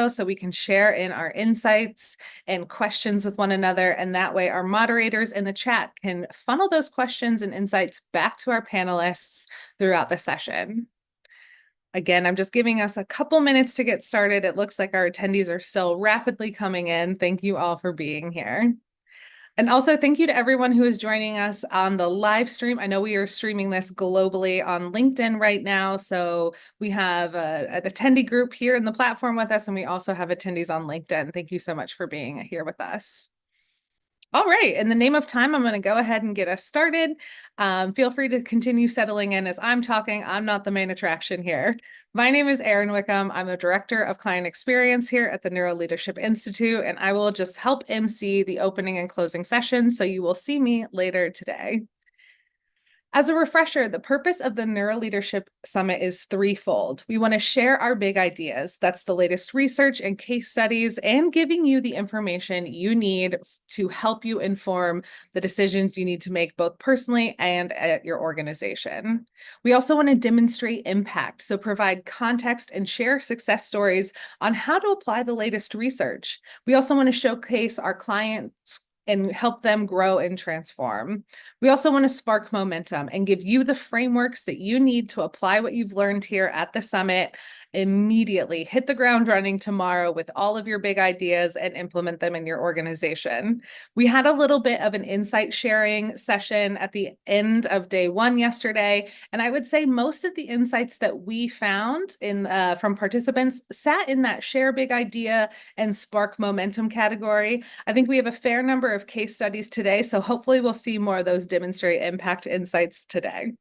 so we can share in our insights and questions with one another. And that way our moderators in the chat can funnel those questions and insights back to our panelists throughout the session. Again, I'm just giving us a couple minutes to get started. It looks like our attendees are still rapidly coming in. Thank you all for being here. And also thank you to everyone who is joining us on the live stream. I know we are streaming this globally on LinkedIn right now. So we have an attendee group here in the platform with us, and we also have attendees on LinkedIn. Thank you so much for being here with us. All right, in the name of time, I'm going to go ahead and get us started. Feel free to continue settling in as I'm talking. I'm not the main attraction here. My name is Erin Wickham. I'm the Director of Client Experience here at the Neuro Leadership Institute, and I will just help MC the opening and closing sessions, so you will see me later today. As a refresher, the purpose of the Neuro Leadership Summit is threefold. We want to share our big ideas. That's the latest research and case studies, and giving you the information you need to help you inform the decisions you need to make both personally and at your organization. We also want to demonstrate impact, so provide context and share success stories on how to apply the latest research. We also want to showcase our clients and help them grow and transform. We also want to spark momentum and give you the frameworks that you need to apply what you've learned here at the summit immediately. Hit the ground running tomorrow with all of your big ideas and implement them in your organization. We had a little bit of an insight sharing session at the end of day one yesterday, and I would say most of the insights that we found from participants sat in that share big idea and spark momentum category. I think we have a fair number of case studies today, so hopefully we'll see more of those demonstrate impact insights today.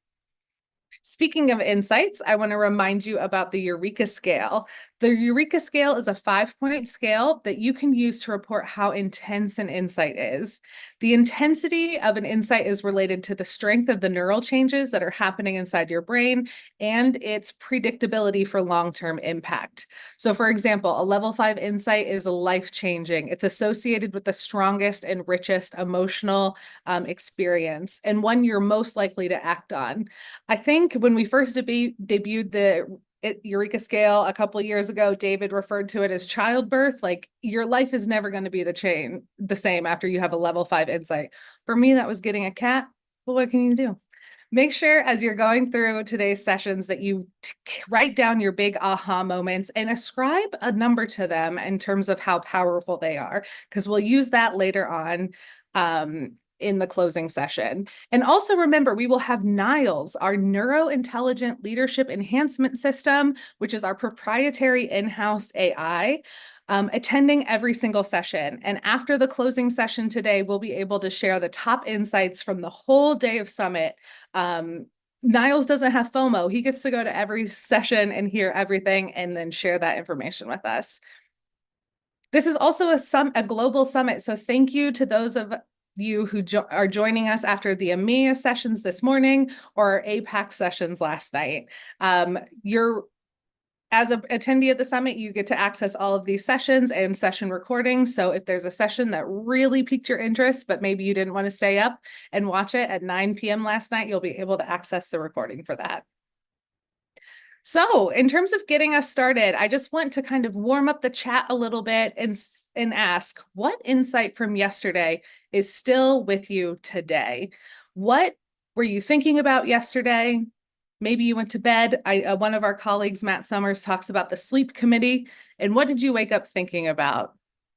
Speaking of insights, I want to remind you about the Eureka Scale. The Eureka Scale is a 5-point scale that you can use to report how intense an insight is. The intensity of an insight is related to the strength of the neural changes that are happening inside your brain and its predictability for long-term impact. So for example, a level 5 insight is life-changing. It's associated with the strongest and richest emotional experience, and one you're most likely to act on. I think when we first debuted the Eureka Scale a couple of years ago, David referred to it as childbirth. Like, your life is never going to be the same after you have a level 5 insight. For me, that was getting a cat. Well, what can you do? Make sure as you're going through today's sessions that you write down your big aha moments and ascribe a number to them in terms of how powerful they are, because we'll use that later on in the closing session. And also remember, we will have NILES, our Neuro-Intelligent Leadership Enhancement System, which is our proprietary in-house AI, attending every single session. And after the closing session today, we'll be able to share the top insights from the whole day of Summit. Niles doesn't have FOMO. He gets to go to every session and hear everything and then share that information with us. This is also a global summit, so thank you to those of you who are joining us after the EMEA sessions this morning or APAC sessions last night. As an attendee at the summit, you get to access all of these sessions and session recordings. So if there's a session that really piqued your interest, but maybe you didn't want to stay up and watch it at 9 p.m. last night, you'll be able to access the recording for that. So in terms of getting us started, I just want to kind of warm up the chat a little bit and ask, what insight from yesterday is still with you today? What were you thinking about yesterday? Maybe you went to bed. One of our colleagues, Matt Summers, talks about the sleep committee. And what did you wake up thinking about?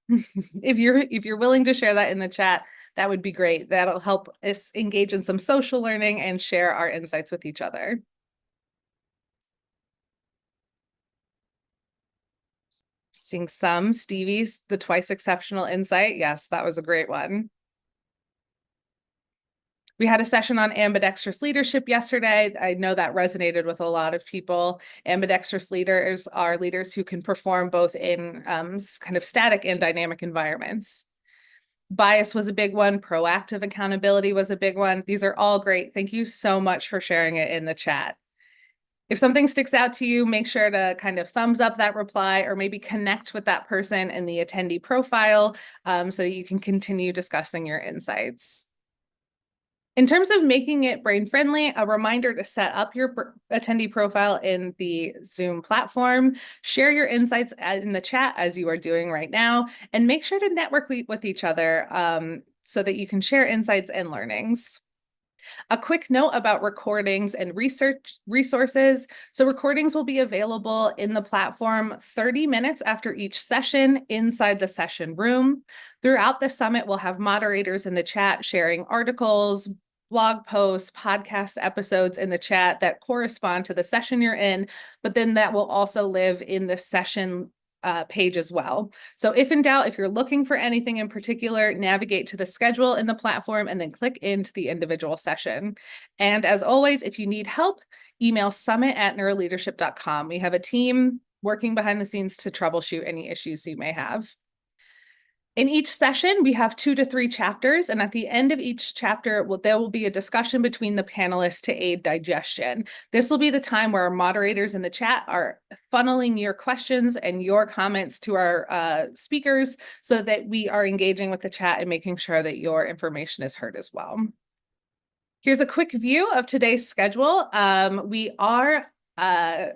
If you're willing to share that in the chat, that would be great. That'll help us engage in some social learning and share our insights with each other. Seeing some. Stevie's the twice exceptional insight. Yes, that was a great one. We had a session on ambidextrous leadership yesterday. I know that resonated with a lot of people. Ambidextrous leaders are leaders who can perform both in kind of static and dynamic environments. Bias was a big one. Proactive accountability was a big one. These are all great. Thank you so much for sharing it in the chat. If something sticks out to you, make sure to kind of thumbs up that reply or maybe connect with that person in the attendee profile so that you can continue discussing your insights. In terms of making it brain friendly, a reminder to set up your attendee profile in the Zoom platform, share your insights in the chat as you are doing right now, and make sure to network with each other so that you can share insights and learnings. A quick note about recordings and research resources. So recordings will be available in the platform 30 minutes after each session inside the session room. Throughout the summit, we'll have moderators in the chat sharing articles, blog posts, podcast episodes in the chat that correspond to the session you're in, but then that will also live in the session page as well. So if in doubt, if you're looking for anything in particular, navigate to the schedule in the platform and then click into the individual session. And as always, if you need help, email summit@neuroleadership.com. We have a team working behind the scenes to troubleshoot any issues you may have. In each session, we have 2 to 3 chapters, and at the end of each chapter, there will be a discussion between the panelists to aid digestion. This will be the time where our moderators in the chat are funneling your questions and your comments to our speakers so that we are engaging with the chat and making sure that your information is heard as well. Here's a quick view of today's schedule.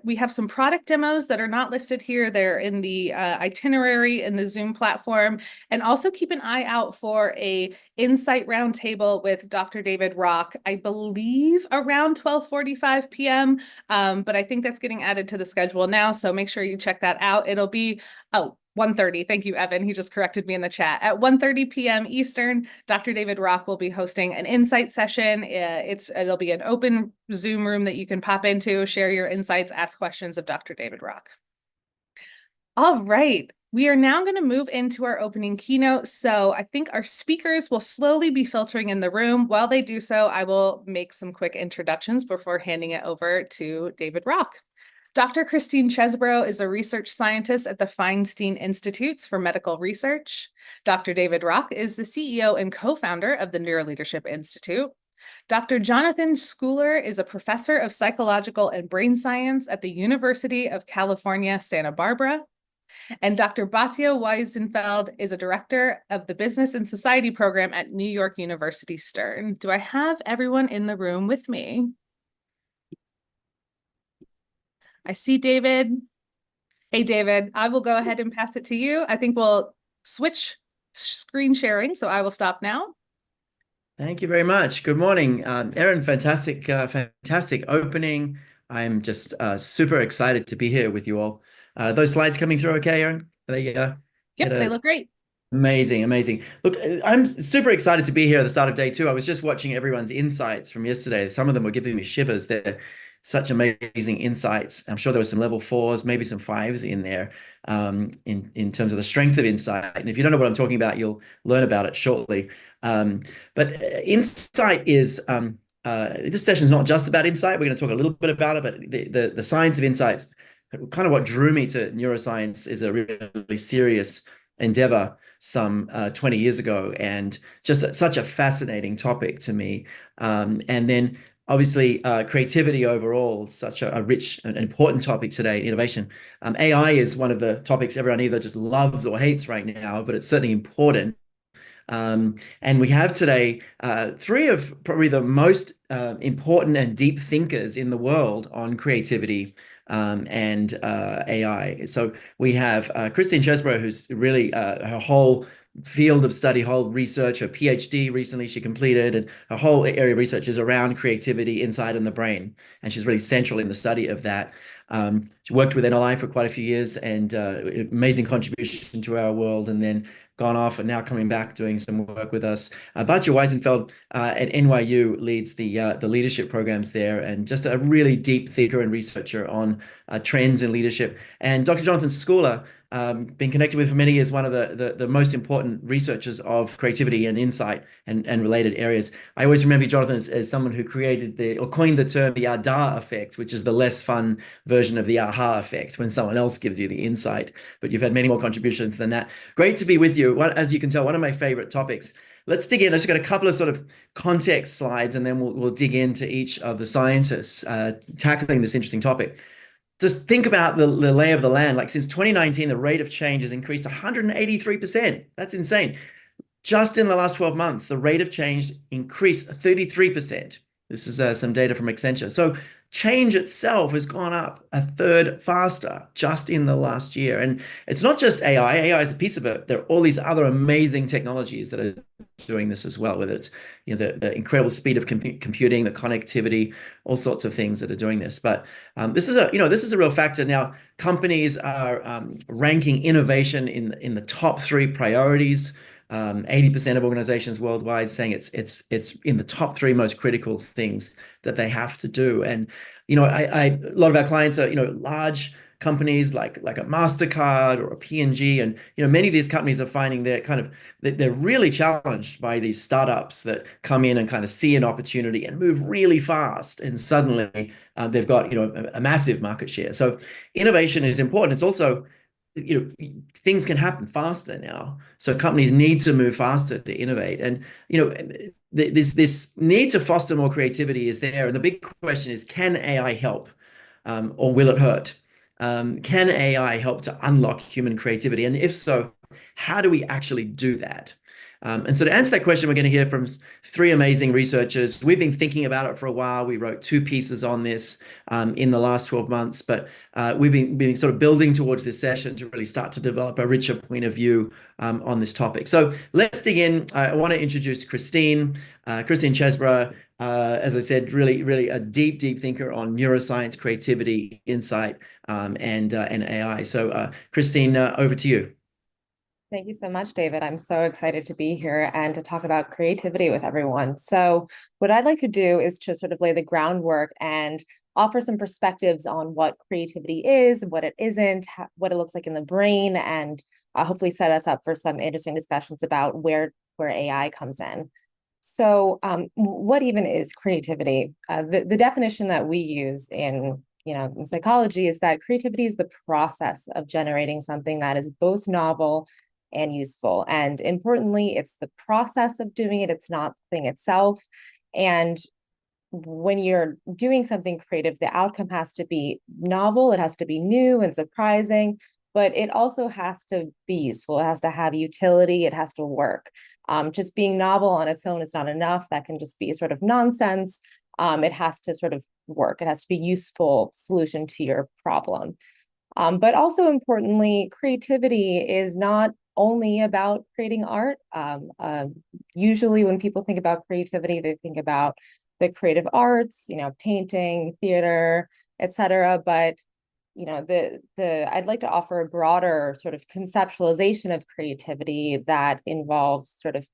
We have some product demos that are not listed here. They're in the itinerary in the Zoom platform. And also keep an eye out for a insight roundtable with Dr. David Rock, I believe around 12:45 p.m. But I think that's getting added to the schedule now. So make sure you check that out. It'll be, 1:30. Thank you, Evan. He just corrected me in the chat. At 1:30 p.m. Eastern, Dr. David Rock will be hosting an insight session. It'll be an open Zoom room that you can pop into, share your insights, ask questions of Dr. David Rock. All right. We are now going to move into our opening keynote. So I think our speakers will slowly be filtering in the room. While they do so, I will make some quick introductions before handing it over to David Rock. Dr. Christine Chesbrough is a research scientist at the Feinstein Institutes for Medical Research. Dr. David Rock is the CEO and co-founder of the Neuroleadership Institute. Dr. Jonathan Schooler is a professor of psychological and brain science at the University of California, Santa Barbara. And Dr. Batya Weisenfeld is a director of the Business and Society program at New York University Stern. Do I have everyone in the room with me? I see David. Hey, David, I will go ahead and pass it to you. I think we'll switch screen sharing, so I will stop now. Thank you very much. Good morning, Erin. Fantastic opening. I'm just super excited to be here with you all. Those slides coming through okay, Erin? Yep, they look great. Amazing, amazing. Look, I'm super excited to be here at the start of day 2. I was just watching everyone's insights from yesterday. Some of them were giving me shivers. They're such amazing insights. I'm sure there were some level 4s, maybe some 5s in there in terms of the strength of insight. And if you don't know what I'm talking about, you'll learn about it shortly. But insight is, this session is not just about insight. We're going to talk a little bit about it, but the science of insights, kind of what drew me to neuroscience, is a really serious endeavor some 20 years ago, and just such a fascinating topic to me. And then obviously creativity overall, such a rich and important topic today, innovation. AI is one of the topics everyone either just loves or hates right now, but it's certainly important. And we have today 3 of probably the most important and deep thinkers in the world on creativity and AI. So we have Christine Chesbrough, who's really her whole field of study, whole research, her PhD recently she completed, and her whole area of research is around creativity, insight, and the brain. And she's really central in the study of that. She worked with NLI for quite a few years, and amazing contribution to our world, and then gone off and now coming back doing some work with us. Batya Weisenfeld at NYU leads the leadership programs there, and just a really deep thinker and researcher on trends in leadership. And Dr. Jonathan Schooler, been connected with for many years, one of the most important researchers of creativity and insight and related areas. I always remember Jonathan as someone who created or coined the term the ADA effect, which is the less fun version of the aha effect, when someone else gives you the insight. But you've had many more contributions than that. Great to be with you. As you can tell, one of my favorite topics. Let's dig in. I just got a couple of sort of context slides, and then we'll dig into each of the scientists tackling this interesting topic. Just think about the lay of the land. Like, since 2019, the rate of change has increased 183%. That's insane. Just in the last 12 months, the rate of change increased 33%. This is some data from Accenture. So change itself has gone up a third faster just in the last year. And it's not just AI. AI is a piece of it. There are all these other amazing technologies that are doing this as well, whether it's the incredible speed of computing, the connectivity, all sorts of things that are doing this. But this is a real factor. Now, companies are ranking innovation in the top three priorities. 80% of organizations worldwide saying it's in the top three most critical things that they have to do. And a lot of our clients are large companies like a MasterCard or a P&G, and many of these companies are finding they're really challenged by these startups that come in and kind of see an opportunity and move really fast, and suddenly they've got a massive market share. So innovation is important. It's also things can happen faster now, so companies need to move faster to innovate. And this need to foster more creativity is there, and the big question is, can AI help, or will it hurt? Can AI help to unlock human creativity, and if so, how do we actually do that? And so to answer that question, we're going to hear from three amazing researchers. We've been thinking about it for a while. We wrote 2 pieces on this in the last 12 months, but we've been sort of building towards this session to really start to develop a richer point of view on this topic. So let's dig in. I want to introduce Christine Chesbrough. As I said, really a deep thinker on neuroscience, creativity, insight, and AI. So Christine, over to you. Thank you so much, David. I'm so excited to be here and to talk about creativity with everyone. So what I'd like to do is to sort of lay the groundwork and offer some perspectives on what creativity is, what it isn't, what it looks like in the brain, and hopefully set us up for some interesting discussions about where AI comes in. So what even is creativity? The definition that we use in psychology is that creativity is the process of generating something that is both novel and useful. And importantly, it's the process of doing it. It's not the thing itself. And when you're doing something creative, the outcome has to be novel. It has to be new and surprising, but it also has to be useful. It has to have utility. It has to work. Just being novel on its own is not enough. That can just be sort of nonsense. It has to sort of work. It has to be a useful solution to your problem. But also importantly, creativity is not only about creating art. Usually when people think about creativity, they think about the creative arts, painting, theater, etc. But I'd like to offer a broader sort of conceptualization of creativity that involves sort of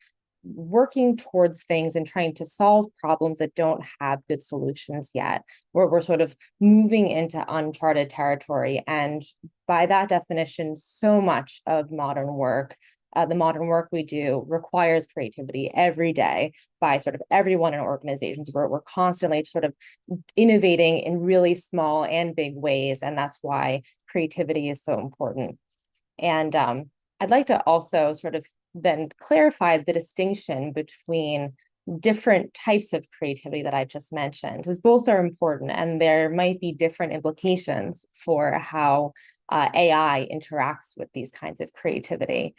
working towards things and trying to solve problems that don't have good solutions yet, where we're sort of moving into uncharted territory. And by that definition, so much of modern work, the modern work we do, requires creativity every day by sort of everyone in organizations, where we're constantly sort of innovating in really small and big ways. And that's why creativity is so important. And I'd like to also sort of then clarify the distinction between different types of creativity that I just mentioned, because both are important and there might be different implications for how AI interacts with these kinds of creativity.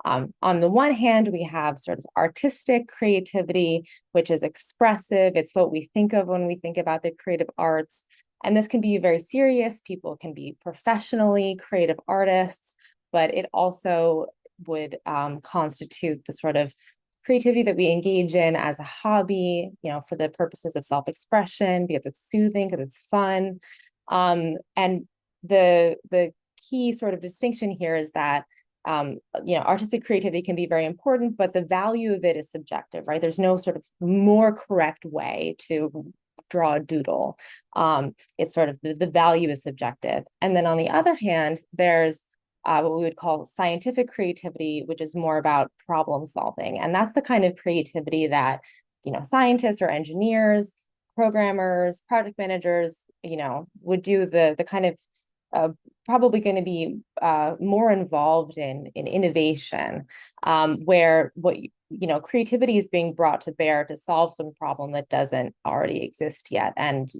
On the one hand, we have sort of artistic creativity, which is expressive. It's what we think of when we think about the creative arts. And this can be very serious. People can be professionally creative artists, but it also would constitute the sort of creativity that we engage in as a hobby, for the purposes of self-expression, because it's soothing, because it's fun. And the key sort of distinction here is that artistic creativity can be very important, but the value of it is subjective, right? There's no sort of more correct way to draw a doodle. It's sort of the value is subjective. And then on the other hand, there's what we would call scientific creativity, which is more about problem solving. And that's the kind of creativity that, scientists or engineers, programmers, project managers, would do the kind of probably going to be more involved in innovation, where creativity is being brought to bear to solve some problem that doesn't already exist yet. And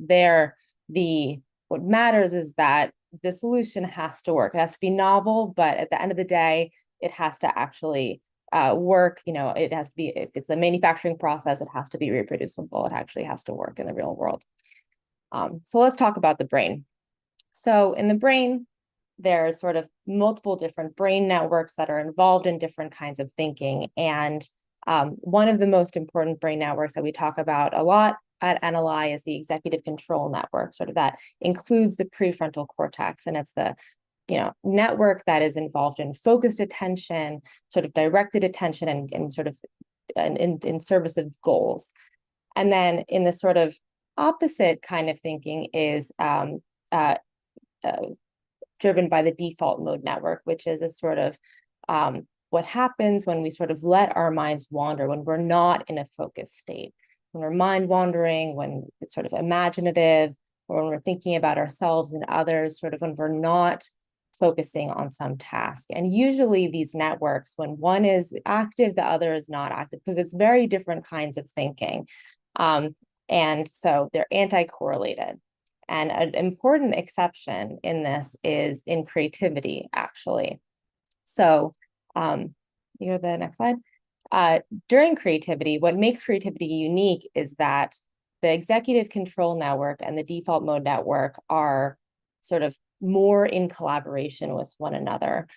what matters is that the solution has to work. It has to be novel, but at the end of the day, it has to actually work, it has to be, if it's a manufacturing process, it has to be reproducible. It actually has to work in the real world. So let's talk about the brain. So in the brain, there's sort of multiple different brain networks that are involved in different kinds of thinking. And one of the most important brain networks that we talk about a lot at NLI is the executive control network, sort of that includes the prefrontal cortex. And it's the network that is involved in focused attention, sort of directed attention, and sort of in service of goals. And then in the sort of opposite kind of thinking is driven by the default mode network, which is a sort of what happens when we sort of let our minds wander, when we're not in a focused state, when we're mind wandering, when it's sort of imaginative, or when we're thinking about ourselves and others, sort of when we're not focusing on some task. And usually these networks, when one is active, the other is not active, because it's very different kinds of thinking. And so they're anti-correlated. And an important exception in this is in creativity, actually. So you go to the next slide. During creativity, what makes creativity unique is that the executive control network and the default mode network are sort of more in collaboration with one another.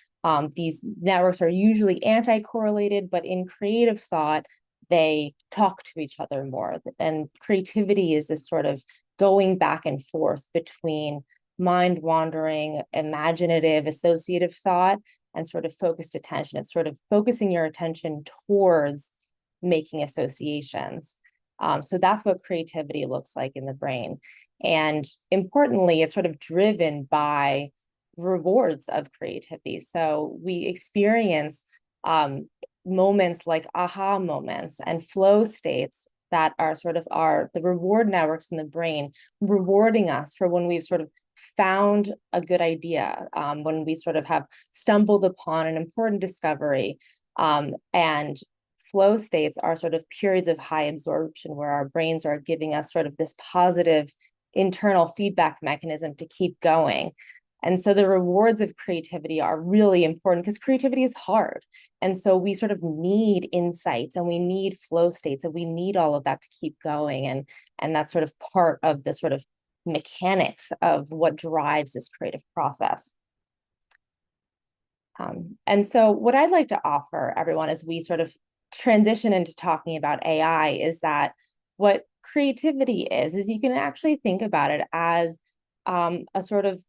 These networks are usually anti-correlated, but in creative thought, they talk to each other more. And creativity is this sort of going back and forth between mind wandering, imaginative, associative thought, and sort of focused attention. It's sort of focusing your attention towards making associations. So that's what creativity looks like in the brain. And importantly, it's sort of driven by rewards of creativity. So we experience moments like aha moments and flow states that are sort of the reward networks in the brain rewarding us for when we've sort of found a good idea, when we sort of have stumbled upon an important discovery. And flow states are sort of periods of high absorption where our brains are giving us sort of this positive internal feedback mechanism to keep going. And so the rewards of creativity are really important because creativity is hard. And so we sort of need insights and we need flow states and we need all of that to keep going. And that's sort of part of the sort of mechanics of what drives this creative process. And so what I'd like to offer everyone as we sort of transition into talking about AI is that what creativity is you can actually think about it as a sort of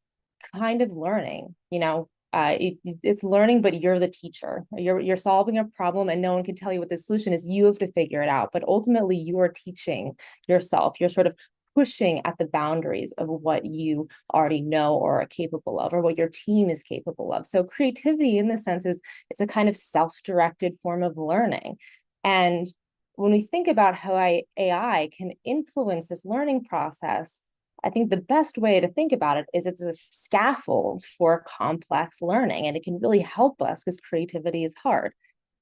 kind of learning. It's learning, but you're the teacher. You're solving a problem and no one can tell you what the solution is. You have to figure it out. But ultimately, you are teaching yourself. You're sort of pushing at the boundaries of what you already know or are capable of, or what your team is capable of. So creativity in this sense is it's a kind of self-directed form of learning. And when we think about how AI can influence this learning process, I think the best way to think about it is it's a scaffold for complex learning, and it can really help us because creativity is hard.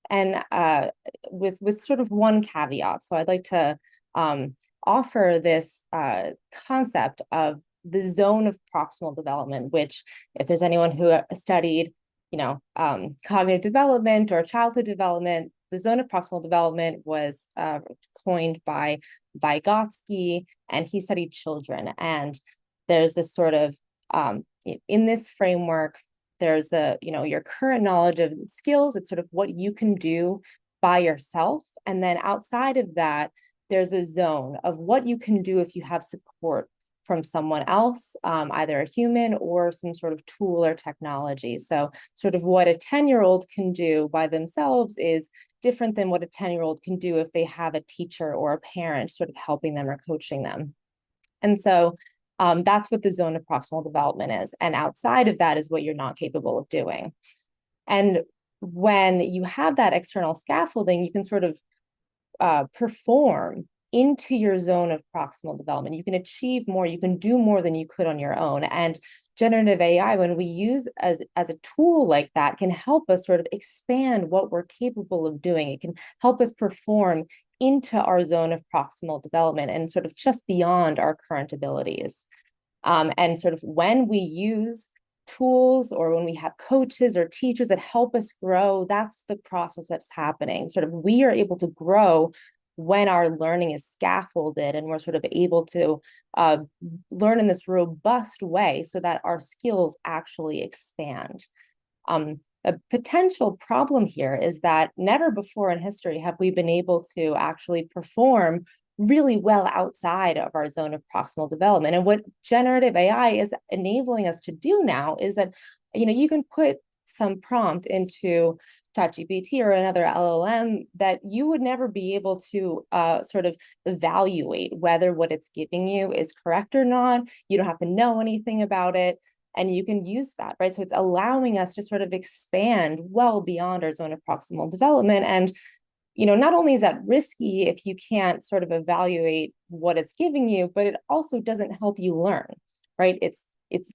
And with sort of one caveat, so I'd like to offer this concept of the zone of proximal development, which if there's anyone who studied, cognitive development or childhood development, the zone of proximal development was coined by Vygotsky, and he studied children. And there's this sort of, in this framework, there's your current knowledge of skills. It's sort of what you can do by yourself. And then outside of that, there's a zone of what you can do if you have support from someone else, either a human or some sort of tool or technology. So sort of what a 10-year-old can do by themselves is different than what a 10-year-old can do if they have a teacher or a parent sort of helping them or coaching them. And so that's what the zone of proximal development is. And outside of that is what you're not capable of doing. And when you have that external scaffolding, you can sort of perform into your zone of proximal development. You can achieve more, you can do more than you could on your own. And generative AI, when we use as a tool like that, can help us sort of expand what we're capable of doing. It can help us perform into our zone of proximal development and sort of just beyond our current abilities. And sort of when we use tools or when we have coaches or teachers that help us grow, that's the process that's happening. Sort of we are able to grow when our learning is scaffolded and we're sort of able to learn in this robust way so that our skills actually expand. A potential problem here is that never before in history have we been able to actually perform really well outside of our zone of proximal development. And what generative AI is enabling us to do now is that, you can put some prompt into ChatGPT or another LLM that you would never be able to sort of evaluate whether what it's giving you is correct or not. You don't have to know anything about it. And you can use that, right? So it's allowing us to sort of expand well beyond our zone of proximal development. And, not only is that risky if you can't sort of evaluate what it's giving you, but it also doesn't help you learn, right? It's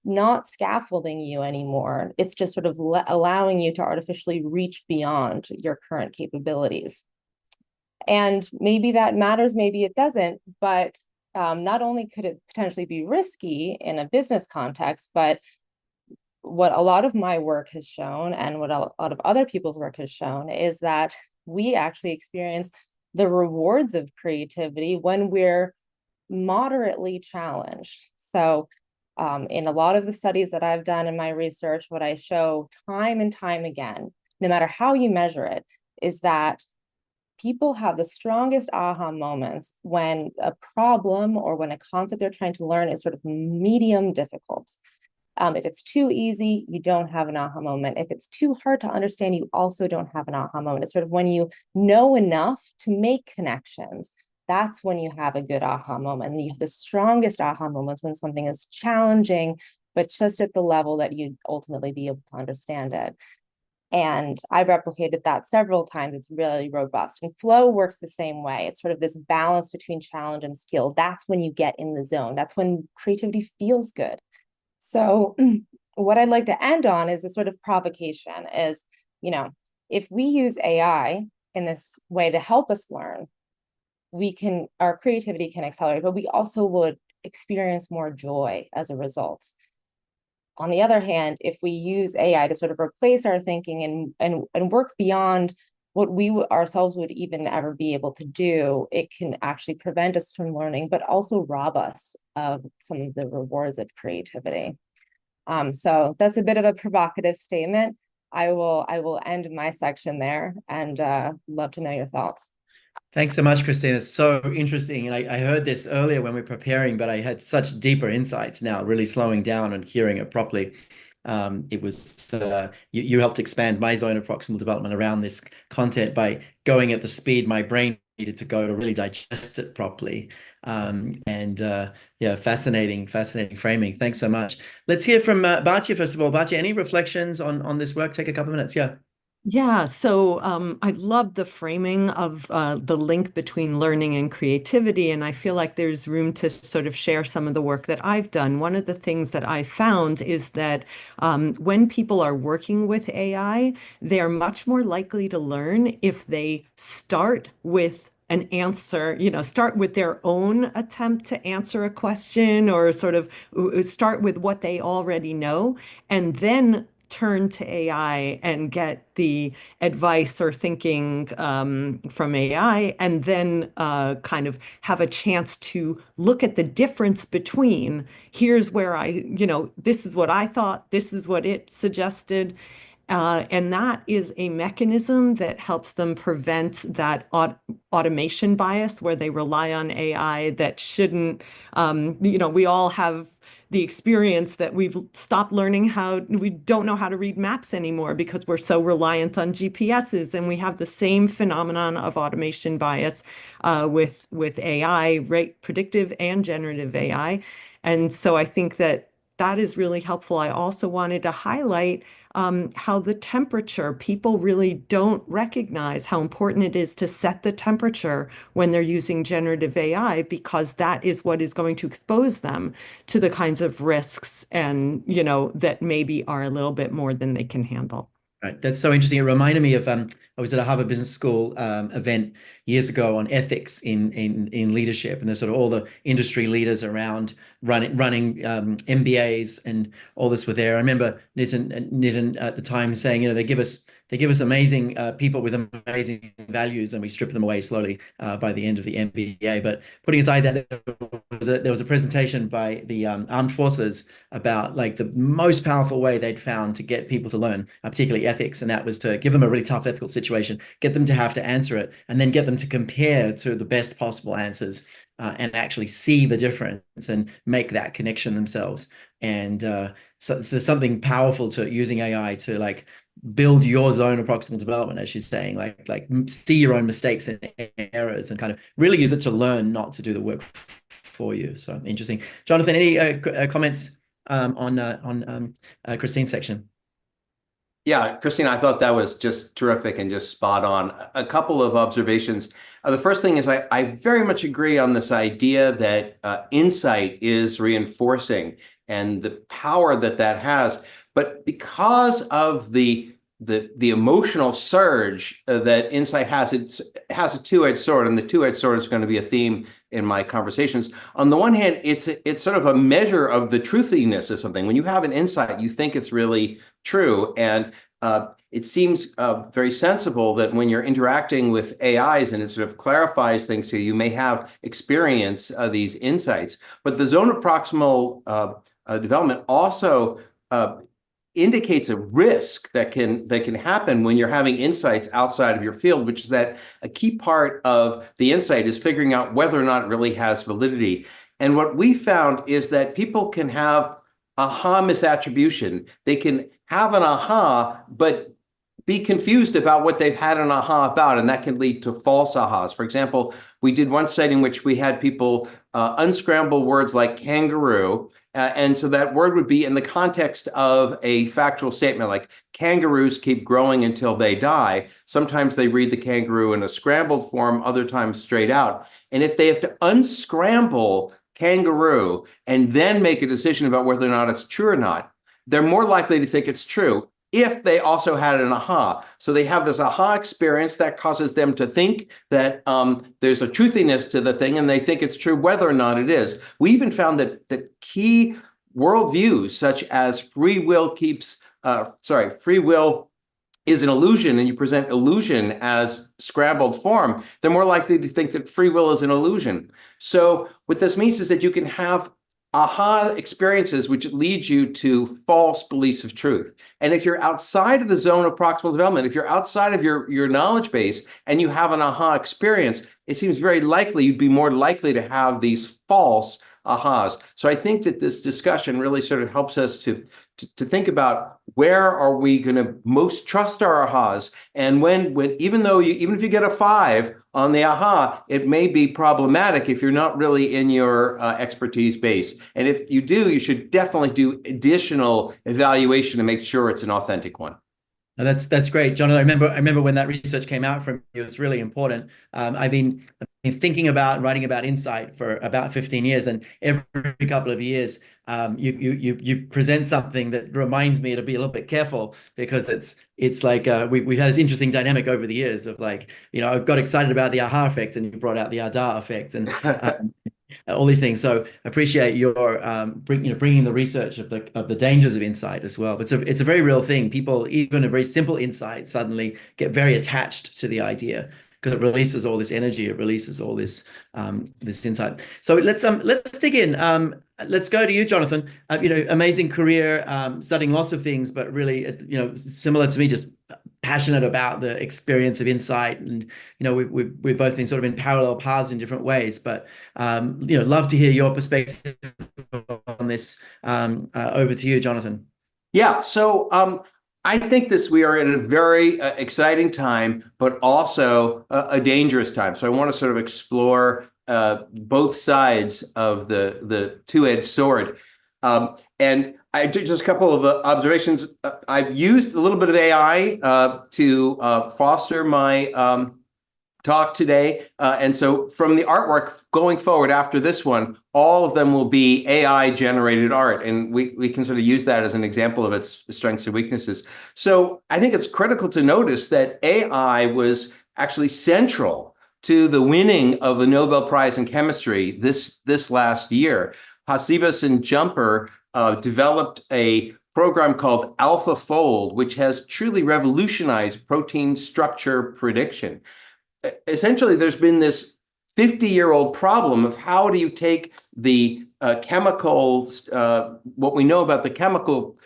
not scaffolding you anymore. It's just sort of allowing you to artificially reach beyond your current capabilities. And maybe that matters, maybe it doesn't, but not only could it potentially be risky in a business context, but what a lot of my work has shown and what a lot of other people's work has shown is that we actually experience the rewards of creativity when we're moderately challenged. So in a lot of the studies that I've done in my research, what I show time and time again, no matter how you measure it, is that people have the strongest aha moments when a problem or when a concept they're trying to learn is sort of medium difficult. If it's too easy, you don't have an aha moment. If it's too hard to understand, you also don't have an aha moment. It's sort of when you know enough to make connections, that's when you have a good aha moment. And you have the strongest aha moments when something is challenging, but just at the level that you'd ultimately be able to understand it. And I've replicated that several times. It's really robust. And flow works the same way. It's sort of this balance between challenge and skill. That's when you get in the zone. That's when creativity feels good. So what I'd like to end on is a sort of provocation is, if we use AI in this way to help us learn, our creativity can accelerate, but we also would experience more joy as a result. On the other hand, if we use AI to sort of replace our thinking and work beyond what we ourselves would even ever be able to do, it can actually prevent us from learning, but also rob us of some of the rewards of creativity. So that's a bit of a provocative statement. I will end my section there and love to know your thoughts. Thanks so much, Christine. It's so interesting. And I heard this earlier when we were preparing, but I had such deeper insights now, really slowing down and hearing it properly. It was you helped expand my zone of proximal development around this content by going at the speed my brain needed to go to really digest it properly. Yeah, fascinating framing. Thanks so much. Let's hear from Batya first of all. Batya, any reflections on this work? Take a couple of minutes. Yeah. Yeah, so I love the framing of the link between learning and creativity, and I feel like there's room to sort of share some of the work that I've done. One of the things that I found is that when people are working with AI, they're much more likely to learn if they start with an answer, start with their own attempt to answer a question or sort of start with what they already know, and then turn to AI and get the advice or thinking from AI, and then kind of have a chance to look at the difference between here's where this is what I thought, this is what it suggested. And that is a mechanism that helps them prevent that automation bias where they rely on AI that shouldn't, we all have the experience that we've stopped learning we don't know how to read maps anymore because we're so reliant on GPSs, and we have the same phenomenon of automation bias with AI, right? Predictive and generative AI. And so I think that is really helpful. I also wanted to highlight how the temperature, people really don't recognize how important it is to set the temperature when they're using generative AI, because that is what is going to expose them to the kinds of risks and, that maybe are a little bit more than they can handle. Right. That's so interesting. It reminded me of I was at a Harvard Business School event years ago on ethics in leadership, and there's sort of all the industry leaders around running MBAs and all this were there. I remember Nitin at the time saying, they give us amazing people with amazing values, and we strip them away slowly by the end of the MBA. But putting aside that, there was a presentation by the armed forces about like the most powerful way they'd found to get people to learn, particularly ethics, and that was to give them a really tough ethical situation, get them to have to answer it, and then get them to compare to the best possible answers, and actually see the difference and make that connection themselves. And so there's something powerful to using AI to like build your zone of proximal development, as she's saying, like see your own mistakes and errors and kind of really use it to learn, not to do the work for you. So interesting. Jonathan, any comments on Christine's section? Yeah, Christine, I thought that was just terrific and just spot on. A couple of observations. The first thing is I very much agree on this idea that insight is reinforcing and the power that that has. But because of the emotional surge that insight has, it has a two-edged sword, and the two-edged sword is going to be a theme in my conversations. On the one hand, it's sort of a measure of the truthiness of something. When you have an insight, you think it's really true, and it seems very sensible that when you're interacting with AIs and it sort of clarifies things to you, you may have experience these insights. But the zone of proximal development also indicates a risk that can happen when you're having insights outside of your field, which is that a key part of the insight is figuring out whether or not it really has validity. And what we found is that people can have aha misattribution. They can have an aha, but be confused about what they've had an aha about, and that can lead to false ahas. For example, we did one study in which we had people unscramble words like kangaroo, and so that word would be in the context of a factual statement like kangaroos keep growing until they die. Sometimes they read the kangaroo in a scrambled form, other times straight out. And if they have to unscramble kangaroo and then make a decision about whether or not it's true or not, they're more likely to think it's true if they also had an aha. So they have this aha experience that causes them to think that there's a truthiness to the thing, and they think it's true whether or not it is. We even found that the key worldviews, such as free will is an illusion, and you present illusion as scrambled form, they're more likely to think that free will is an illusion. So what this means is that you can have aha experiences which lead you to false beliefs of truth. And if you're outside of the zone of proximal development, if you're outside of your knowledge base and you have an aha experience, it seems very likely you'd be more likely to have these false ahas. So I think that this discussion really sort of helps us to think about where are we going to most trust our ahas, and when even if you get a 5 on the aha, it may be problematic if you're not really in your expertise base. And if you do, you should definitely do additional evaluation to make sure it's an authentic one. And that's great, John. I remember when that research came out from you. It's really important. I've been thinking about writing about insight for about 15 years, and every couple of years, you present something that reminds me to be a little bit careful, because it's like we've had this interesting dynamic over the years of like, I got excited about the aha effect, and you brought out the Ada effect, and all these things. So I appreciate your bringing the research of the dangers of insight as well. It's a very real thing. People, even a very simple insight, suddenly get very attached to the idea because it releases all this energy. It releases all this this insight. So let's dig in. Let's go to you, Jonathan. Amazing career, studying lots of things, but really, similar to me, just passionate about the experience of insight. And we've both been sort of in parallel paths in different ways, but love to hear your perspective on this. Over to you, Jonathan. Yeah, so I think we are in a very exciting time, but also a dangerous time. So I want to sort of explore both sides of the two-edged sword. And I did just a couple of observations. I've used a little bit of AI to foster my talk today. And so from the artwork going forward after this one, all of them will be AI generated art. And we can sort of use that as an example of its strengths and weaknesses. So I think it's critical to notice that AI was actually central to the winning of the Nobel Prize in Chemistry this last year. Hasibas and Jumper developed a program called AlphaFold, which has truly revolutionized protein structure prediction. Essentially, there's been this 50-year-old problem of how do you take the chemicals, what we know about the chemical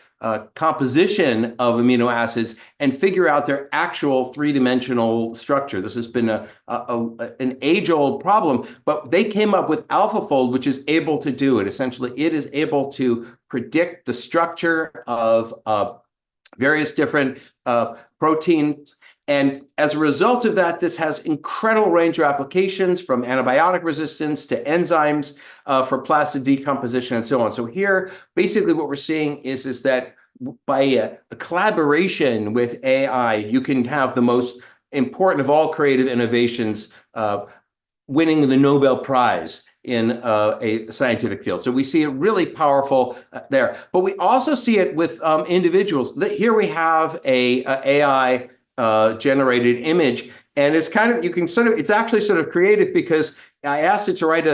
composition of amino acids, and figure out their actual three-dimensional structure. This has been an age-old problem, but they came up with AlphaFold, which is able to do it. Essentially, it is able to predict the structure of various different proteins. And as a result of that, this has incredible range of applications, from antibiotic resistance to enzymes for plastic decomposition and so on. So here, basically what we're seeing is that by a collaboration with AI, you can have the most important of all creative innovations winning the Nobel Prize in a scientific field. So we see it really powerful there. But we also see it with individuals. Here we have a AI generated image, and it's kind of, you can sort of, it's actually sort of creative, because I asked it to write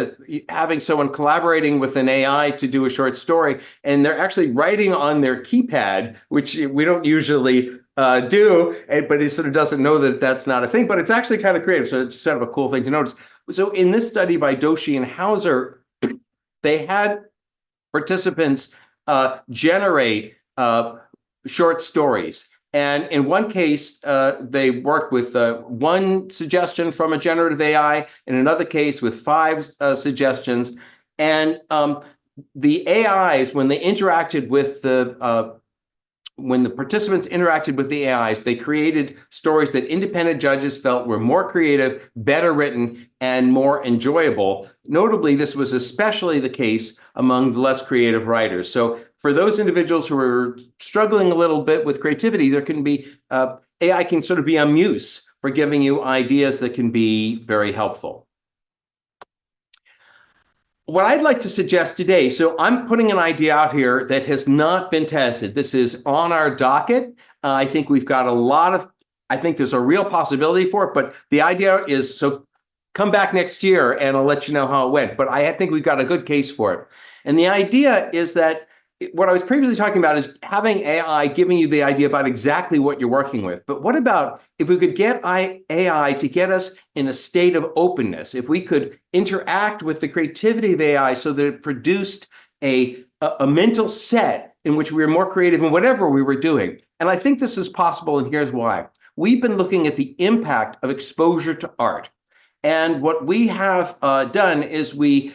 having someone collaborating with an AI to do a short story, and they're actually writing on their keypad, which we don't usually do, but it sort of doesn't know that that's not a thing, but it's actually kind of creative. So it's sort of a cool thing to notice. So in this study by Doshi and Hauser, they had participants generate short stories. And in one case, they worked with one suggestion from a generative AI, in another case with 5 suggestions. And the AIs, when they interacted with when the participants interacted with the AIs, they created stories that independent judges felt were more creative, better written, and more enjoyable. Notably, this was especially the case among the less creative writers. So for those individuals who are struggling a little bit with creativity, there can be, AI can sort of be a muse for giving you ideas that can be very helpful. What I'd like to suggest today, so I'm putting an idea out here that has not been tested. This is on our docket. I think we've got I think there's a real possibility for it, but the idea is, so come back next year and I'll let you know how it went. But I think we've got a good case for it. And the idea is that what I was previously talking about is having AI giving you the idea about exactly what you're working with. But what about if we could get AI to get us in a state of openness? If we could interact with the creativity of AI so that it produced a mental set in which we were more creative in whatever we were doing. And I think this is possible, and here's why. We've been looking at the impact of exposure to art. And what we have done is we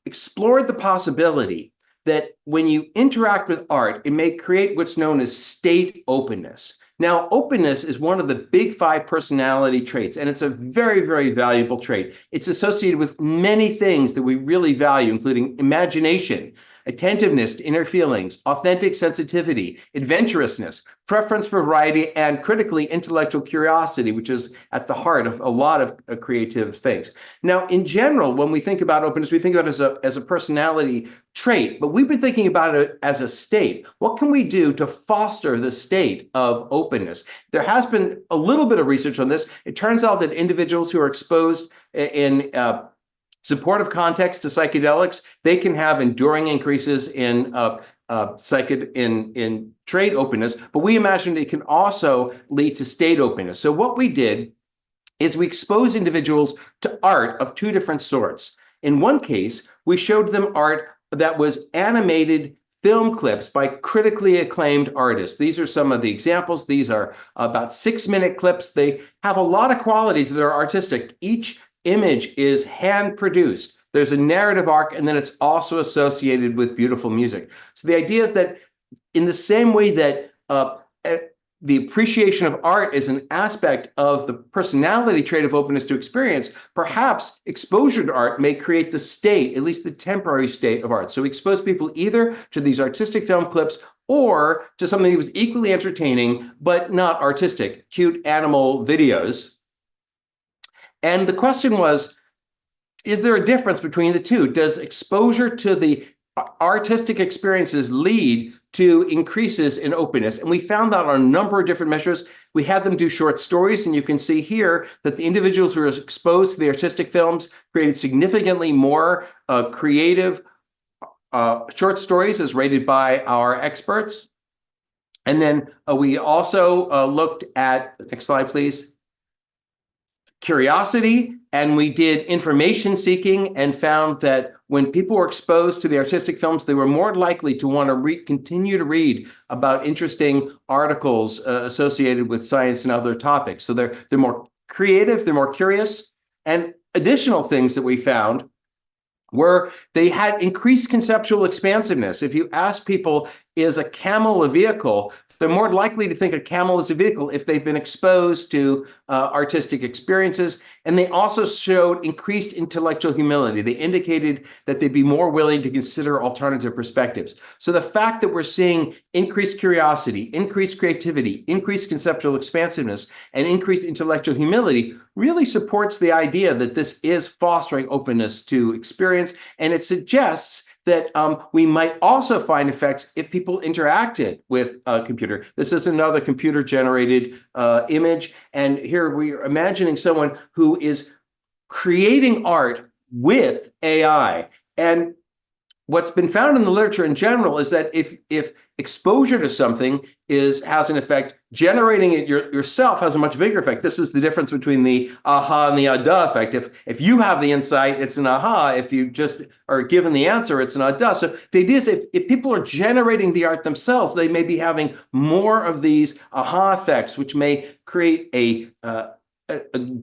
explored the possibility that when you interact with art, it may create what's known as state openness. Now, openness is one of the big 5 personality traits, and it's a very, very valuable trait. It's associated with many things that we really value, including imagination, attentiveness to inner feelings, authentic sensitivity, adventurousness, preference for variety, and critically intellectual curiosity, which is at the heart of a lot of creative things. Now, in general, when we think about openness, we think about it as a personality trait, but we've been thinking about it as a state. What can we do to foster the state of openness? There has been a little bit of research on this. It turns out that individuals who are exposed in supportive context to psychedelics, they can have enduring increases in trait openness, but we imagined it can also lead to state openness. So what we did is we exposed individuals to art of 2 different sorts. In one case, we showed them art that was animated film clips by critically acclaimed artists. These are some of the examples. These are about 6-minute clips. They have a lot of qualities that are artistic. Each image is hand-produced. There's a narrative arc, and then it's also associated with beautiful music. So the idea is that in the same way that the appreciation of art is an aspect of the personality trait of openness to experience, perhaps exposure to art may create the state, at least the temporary state of art. So we expose people either to these artistic film clips or to something that was equally entertaining, but not artistic, cute animal videos. And the question was, is there a difference between the two? Does exposure to the artistic experiences lead to increases in openness? And we found that on a number of different measures. We had them do short stories, and you can see here that the individuals who were exposed to the artistic films created significantly more creative short stories as rated by our experts. And then we also looked at, next slide, please, curiosity, and we did information seeking and found that when people were exposed to the artistic films, they were more likely to want to continue to read about interesting articles associated with science and other topics. So they're more creative, they're more curious. And additional things that we found were they had increased conceptual expansiveness. If you ask people, is a camel a vehicle? They're more likely to think a camel is a vehicle if they've been exposed to artistic experiences. And they also showed increased intellectual humility. They indicated that they'd be more willing to consider alternative perspectives. So the fact that we're seeing increased curiosity, increased creativity, increased conceptual expansiveness, and increased intellectual humility really supports the idea that this is fostering openness to experience. And it suggests that we might also find effects if people interacted with a computer. This is another computer-generated image. And here we're imagining someone who is creating art with AI. And what's been found in the literature in general is that if exposure to something has an effect, generating it yourself has a much bigger effect. This is the difference between the aha and the ada effect. If you have the insight, it's an aha. If you just are given the answer, it's an ada. So the idea is if people are generating the art themselves, they may be having more of these aha effects, which may create a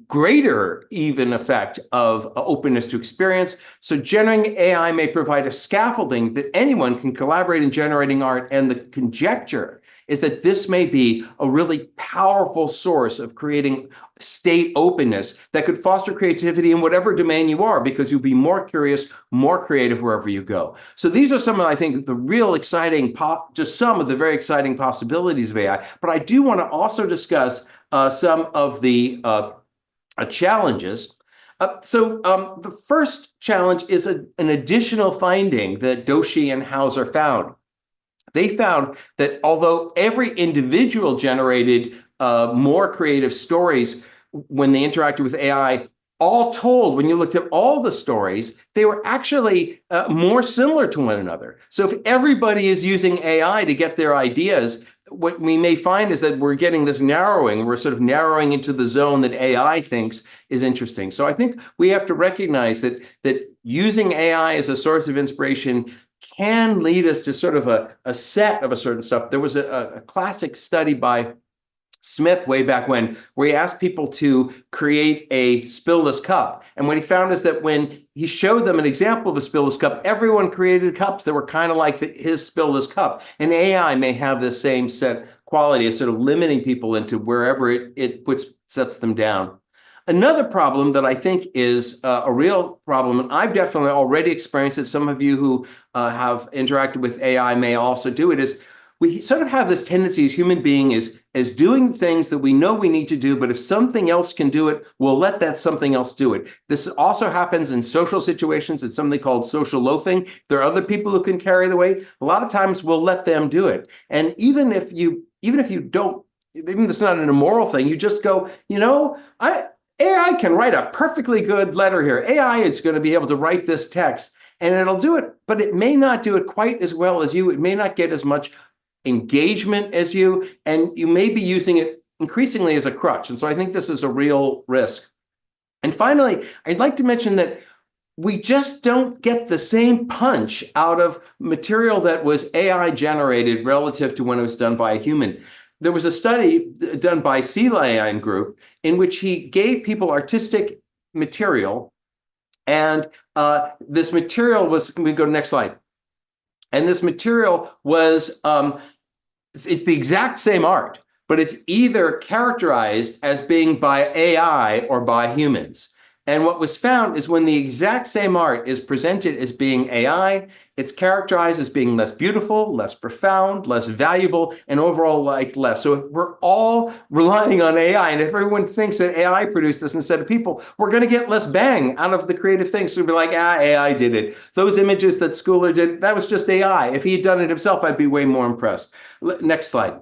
greater even effect of openness to experience. So generating AI may provide a scaffolding that anyone can collaborate in generating art, and the conjecture is that this may be a really powerful source of creating state openness that could foster creativity in whatever domain you are, because you'll be more curious, more creative wherever you go. So these are some of, I think, the real exciting, just some of the very exciting possibilities of AI. But I do want to also discuss some of the challenges. The first challenge is an additional finding that Doshi and Hauser found. They found that although every individual generated more creative stories when they interacted with AI, all told, when you looked at all the stories, they were actually more similar to one another. So if everybody is using AI to get their ideas, what we may find is that we're getting this narrowing. We're sort of narrowing into the zone that AI thinks is interesting. So I think we have to recognize that using AI as a source of inspiration can lead us to sort of a set of a certain stuff. There was a classic study by Smith way back when, where he asked people to create a spillless cup. And what he found is that when he showed them an example of a spillless cup, everyone created cups that were kind of like his spillless cup. And AI may have this same set quality of sort of limiting people into wherever it sets them down. Another problem that I think is a real problem, and I've definitely already experienced it, some of you who have interacted with AI may also do it, is we sort of have this tendency as human beings as doing things that we know we need to do, but if something else can do it, we'll let that something else do it. This also happens in social situations. It's something called social loafing. There are other people who can carry the weight. A lot of times we'll let them do it. And even if you don't, even if it's not an immoral thing, you just go, AI can write a perfectly good letter here. AI is going to be able to write this text, and it'll do it, but it may not do it quite as well as you. It may not get as much engagement as you, and you may be using it increasingly as a crutch. And so I think this is a real risk. And finally, I'd like to mention that we just don't get the same punch out of material that was AI generated relative to when it was done by a human. There was a study done by Seelayan Group in which he gave people artistic material, and this material was, can we go to the next slide? And this material was, it's the exact same art, but it's either characterized as being by AI or by humans. And what was found is when the exact same art is presented as being AI, it's characterized as being less beautiful, less profound, less valuable, and overall liked less. So if we're all relying on AI, and if everyone thinks that AI produced this instead of people, we're going to get less bang out of the creative things. So we'll be like, AI did it. Those images that Schooler did, that was just AI. If he had done it himself, I'd be way more impressed. Next slide.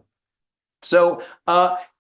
So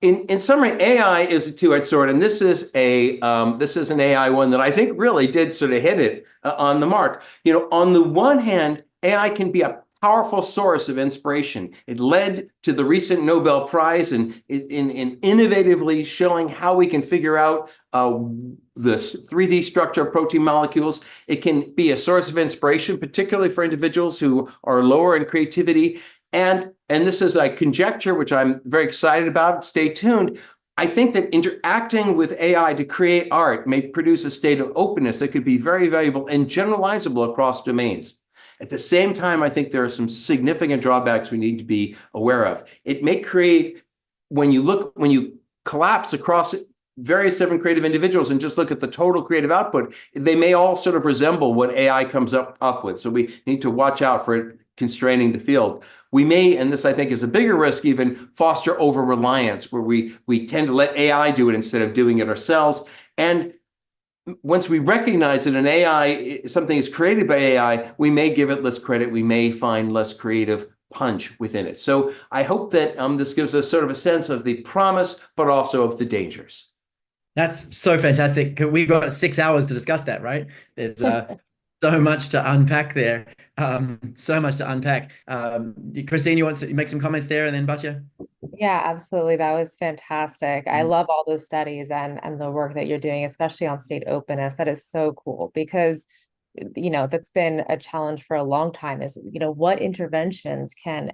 in summary, AI is a two-edged sword, and this is an AI one that I think really did sort of hit it on the mark. You know, on the one hand, AI can be a powerful source of inspiration. It led to the recent Nobel Prize in innovatively showing how we can figure out the 3D structure of protein molecules. It can be a source of inspiration, particularly for individuals who are lower in creativity. And this is a conjecture, which I'm very excited about. Stay tuned. I think that interacting with AI to create art may produce a state of openness that could be very valuable and generalizable across domains. At the same time, I think there are some significant drawbacks we need to be aware of. It may create, when you collapse across various different creative individuals and just look at the total creative output, they may all sort of resemble what AI comes up with. So we need to watch out for it constraining the field. We may, and this I think is a bigger risk, even foster over-reliance, where we tend to let AI do it instead of doing it ourselves. And once we recognize that an AI, something is created by AI, we may give it less credit. We may find less creative punch within it. So I hope that this gives us sort of a sense of the promise, but also of the dangers. That's so fantastic. We've got 6 hours to discuss that, right? There's so much to unpack there. So much to unpack. Christine, you want to make some comments there, and then Batya? Yeah, absolutely. That was fantastic. I love all those studies and the work that you're doing, especially on state openness. That is so cool because, that's been a challenge for a long time is, what interventions can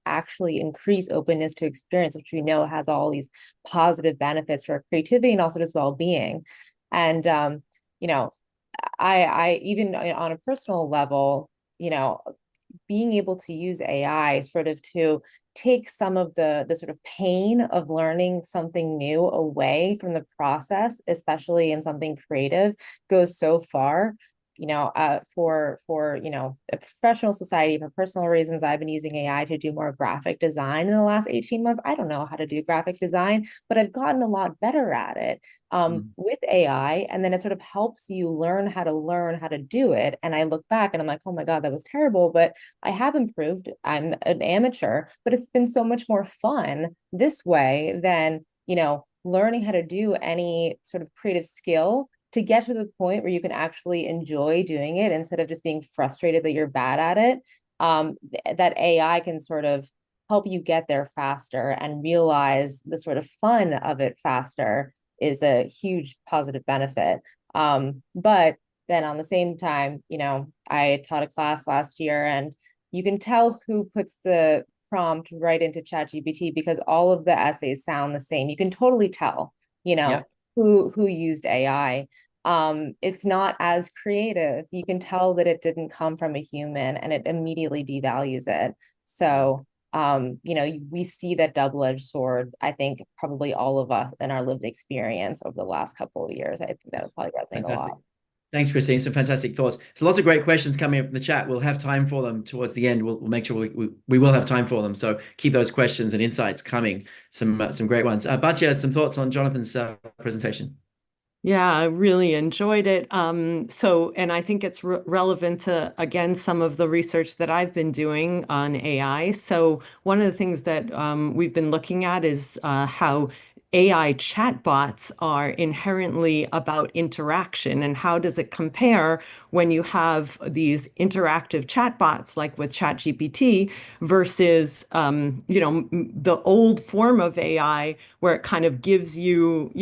actually increase openness to experience, which we know has all these positive benefits for creativity and also just well-being. And, I even on a personal level, being able to use AI sort of to take some of the sort of pain of learning something new away from the process, especially in something creative, goes so far. For a professional society, for personal reasons, I've been using AI to do more graphic design in the last 18 months. I don't know how to do graphic design, but I've gotten a lot better at it with AI. And then it sort of helps you learn how to do it. And I look back and I'm like, oh my God, that was terrible, but I have improved. I'm an amateur, but it's been so much more fun this way than, learning how to do any sort of creative skill to get to the point where you can actually enjoy doing it instead of just being frustrated that you're bad at it. That AI can sort of help you get there faster and realize the sort of fun of it faster is a huge positive benefit. But then on the same time, I taught a class last year and you can tell who puts the prompt right into ChatGPT because all of the essays sound the same. You can totally tell, who used AI. It's not as creative. You can tell that it didn't come from a human and it immediately devalues it. So, we see that double-edged sword, I think probably all of us in our lived experience over the last couple of years. I think that was probably resonating a lot. Thanks, Christine. Some fantastic thoughts. So lots of great questions coming up in the chat. We'll have time for them towards the end. We'll make sure we will have time for them. So keep those questions and insights coming. Some great ones. Batya, some thoughts on Jonathan's presentation? Yeah, I really enjoyed it. And I think it's relevant to, again, some of the research that I've been doing on AI. So one of the things that we've been looking at is how AI chatbots are inherently about interaction, and how does it compare when you have these interactive chatbots like with ChatGPT versus the old form of AI where it kind of gives you,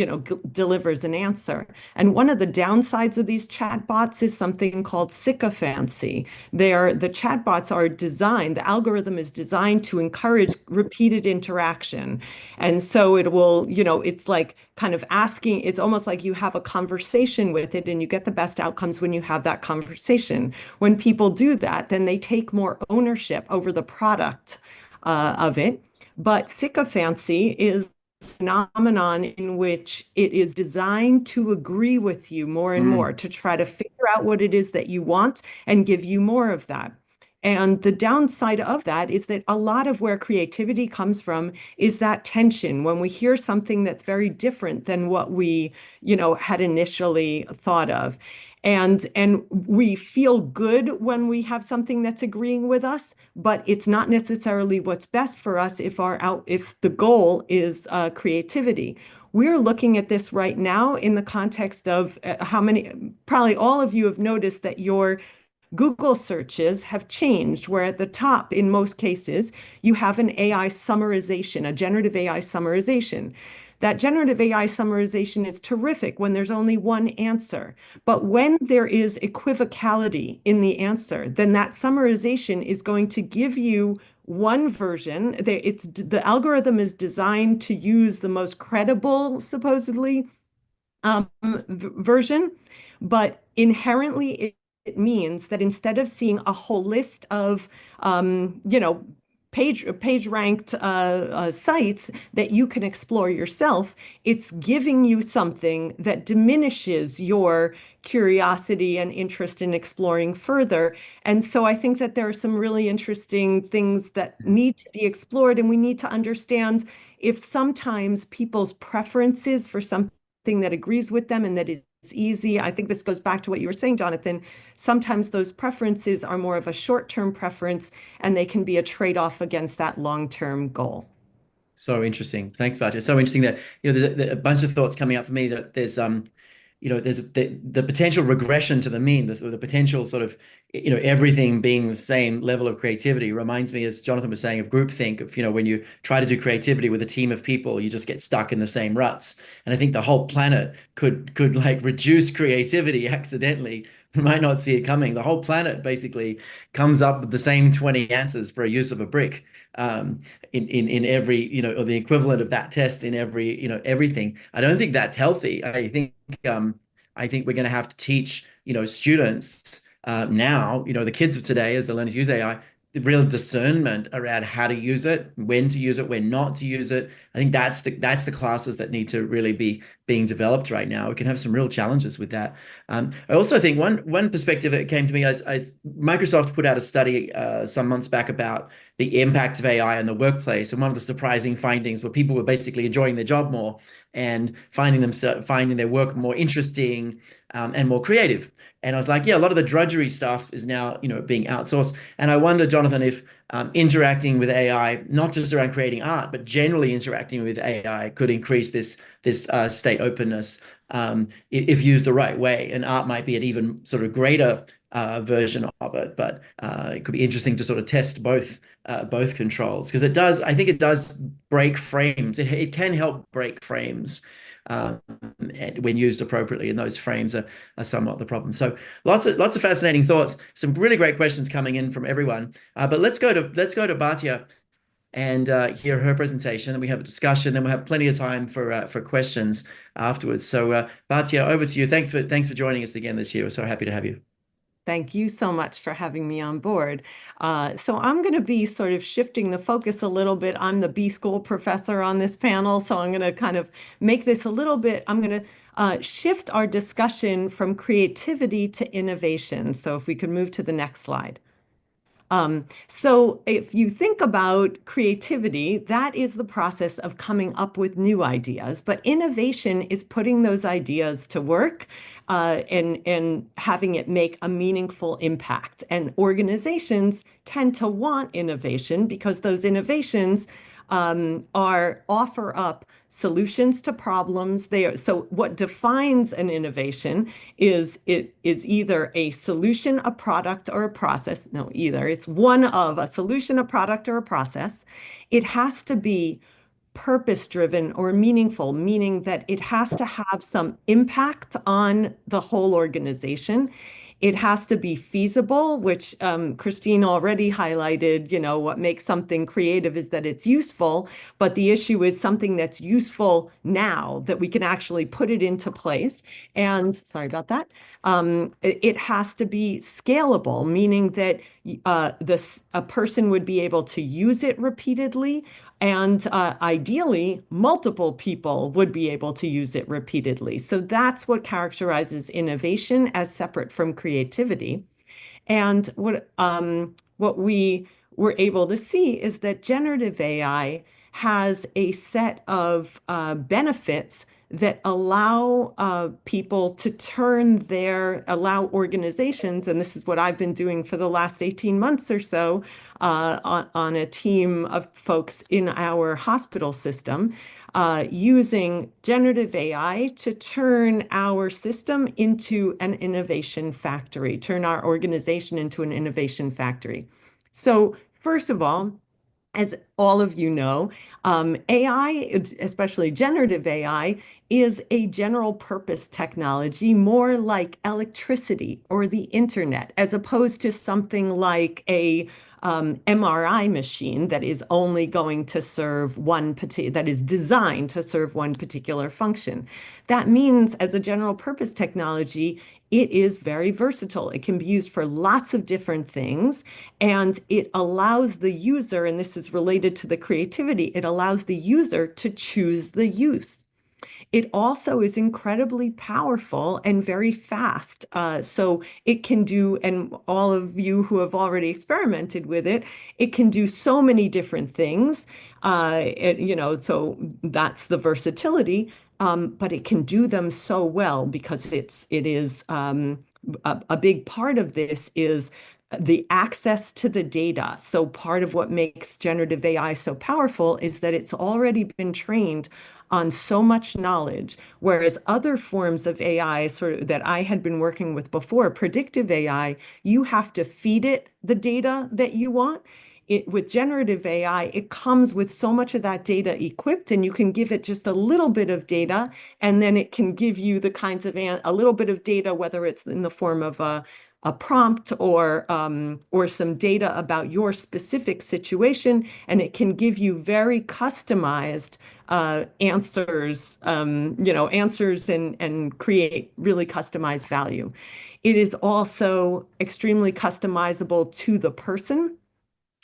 delivers an answer. And one of the downsides of these chatbots is something called sycophancy. The chatbots are designed, the algorithm is designed to encourage repeated interaction. And so it will, it's like kind of asking, it's almost like you have a conversation with it and you get the best outcomes when you have that conversation. When people do that, then they take more ownership over the product of it. But sycophancy is phenomenon in which it is designed to agree with you more and more, to try to figure out what it is that you want and give you more of that. And the downside of that is that a lot of where creativity comes from is that tension when we hear something that's very different than what we, had initially thought of. And we feel good when we have something that's agreeing with us, but it's not necessarily what's best for us if the goal is creativity. We're looking at this right now in the context of probably all of you have noticed that your Google searches have changed, where at the top, in most cases, you have an AI summarization, a generative AI summarization. That generative AI summarization is terrific when there's only one answer. But when there is equivocality in the answer, then that summarization is going to give you one version. The algorithm is designed to use the most credible, supposedly, version, but inherently it means that instead of seeing a whole list of, page ranked sites that you can explore yourself, it's giving you something that diminishes your curiosity and interest in exploring further. And so I think that there are some really interesting things that need to be explored, and we need to understand if sometimes people's preferences for something that agrees with them and that is easy. I think this goes back to what you were saying, Jonathan. Sometimes those preferences are more of a short-term preference, and they can be a trade-off against that long-term goal. So interesting. Thanks, Batya. So interesting that, there's a bunch of thoughts coming up for me that there's the potential regression to the mean, the potential sort of, everything being the same level of creativity reminds me, as Jonathan was saying, of groupthink, of, when you try to do creativity with a team of people, you just get stuck in the same ruts. And I think the whole planet could like reduce creativity accidentally. We might not see it coming. The whole planet basically comes up with the same 20 answers for a use of a brick, in every, or the equivalent of that test in every, everything. I don't think that's healthy. I think we're going to have to teach, students now, the kids of today, as they're learning to use AI, the real discernment around how to use it, when to use it, when not to use it. I think that's the classes that need to really be being developed right now. We can have some real challenges with that. I also think one perspective that came to me as Microsoft put out a study some months back about the impact of AI in the workplace, and one of the surprising findings were people were basically enjoying their job more and finding their work more interesting and more creative. And I was like, yeah, a lot of the drudgery stuff is now, being outsourced. And I wonder, Jonathan, if interacting with AI, not just around creating art, but generally interacting with AI, could increase this state openness if used the right way. And art might be an even sort of greater version of it, but it could be interesting to sort of test both controls, because I think it does break frames. It can help break frames when used appropriately, and those frames are somewhat the problem. So lots of fascinating thoughts, some really great questions coming in from everyone. But let's go to Batya and hear her presentation, and we have a discussion, and we'll have plenty of time for questions afterwards. So Batya, over to you. Thanks for joining us again this year. We're so happy to have you. Thank you so much for having me on board. So I'm going to be sort of shifting the focus a little bit. I'm the B School professor on this panel, so I'm going to kind of make this a little bit, I'm going to shift our discussion from creativity to innovation. So if we could move to the next slide. So if you think about creativity, that is the process of coming up with new ideas, but innovation is putting those ideas to work and having it make a meaningful impact. And organizations tend to want innovation because those innovations offer up solutions to problems. So what defines an innovation is it is either a solution, a product, or a process. No, either. It's one of a solution, a product, or a process. It has to be purpose-driven or meaningful, meaning that it has to have some impact on the whole organization. It has to be feasible, which Christine already highlighted. What makes something creative is that it's useful, but the issue is something that's useful now, that we can actually put it into place. And sorry about that. It has to be scalable, meaning that a person would be able to use it repeatedly And ideally, multiple people would be able to use it repeatedly. So that's what characterizes innovation as separate from creativity. And what we were able to see is that generative AI has a set of benefits that allow people to allow organizations, and this is what I've been doing for the last 18 months or so on a team of folks in our hospital system, using generative AI to turn our system into an innovation factory, turn our organization into an innovation factory. So first of all, as all of you know, AI, especially generative AI, is a general purpose technology, more like electricity or the internet, as opposed to something like a MRI machine that is only going to serve that is designed to serve one particular function. That means, as a general purpose technology, it is very versatile. It can be used for lots of different things, and it allows the user, and this is related to the creativity, it allows the user to choose the use. It also is incredibly powerful and very fast. So it can do, and all of you who have already experimented with it, it can do so many different things. So that's the versatility. But it can do them so well because it is a big part of this is the access to the data. So part of what makes generative AI so powerful is that it's already been trained on so much knowledge, whereas other forms of AI that I had been working with before, predictive AI, you have to feed it the data that you want. With generative AI, it comes with so much of that data equipped, and you can give it just a little bit of data, and then it can give you the kinds of a little bit of data, whether it's in the form of a prompt or some data about your specific situation, and it can give you very customized answers, answers and create really customized value. It is also extremely customizable to the person.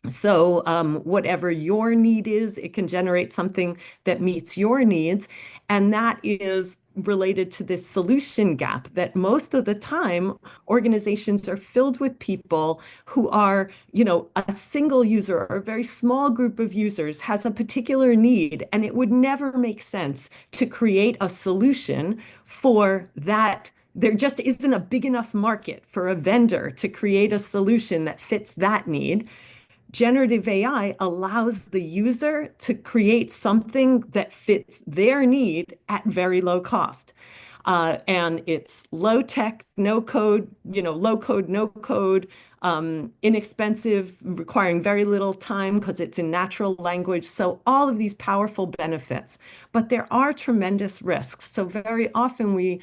So whatever your need is, it can generate something that meets your needs. And that is related to this solution gap that most of the time organizations are filled with people who are, a single user or a very small group of users has a particular need, and it would never make sense to create a solution for that. There just isn't a big enough market for a vendor to create a solution that fits that need. Generative AI allows the user to create something that fits their need at very low cost. And it's low tech, no code, low code, no code, inexpensive, requiring very little time because it's in natural language. So all of these powerful benefits, but there are tremendous risks. So very often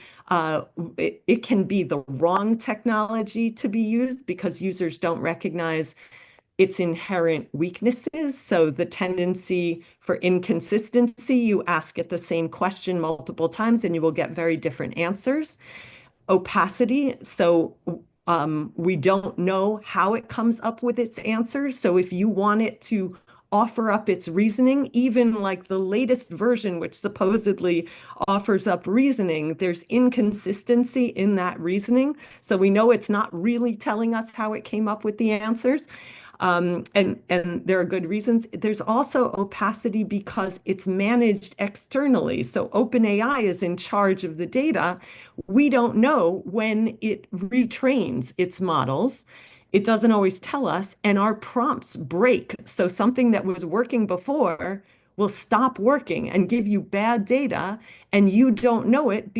it can be the wrong technology to be used because users don't recognize its inherent weaknesses. So the tendency for inconsistency, you ask it the same question multiple times and you will get very different answers. Opacity, so we don't know how it comes up with its answers. So if you want it to offer up its reasoning, even like the latest version, which supposedly offers up reasoning, there's inconsistency in that reasoning. So we know it's not really telling us how it came up with the answers. And there are good reasons. There's also opacity because it's managed externally. So OpenAI is in charge of the data. We don't know when it retrains its models. It doesn't always tell us, and our prompts break. So something that was working before will stop working and give you bad data, and you don't know it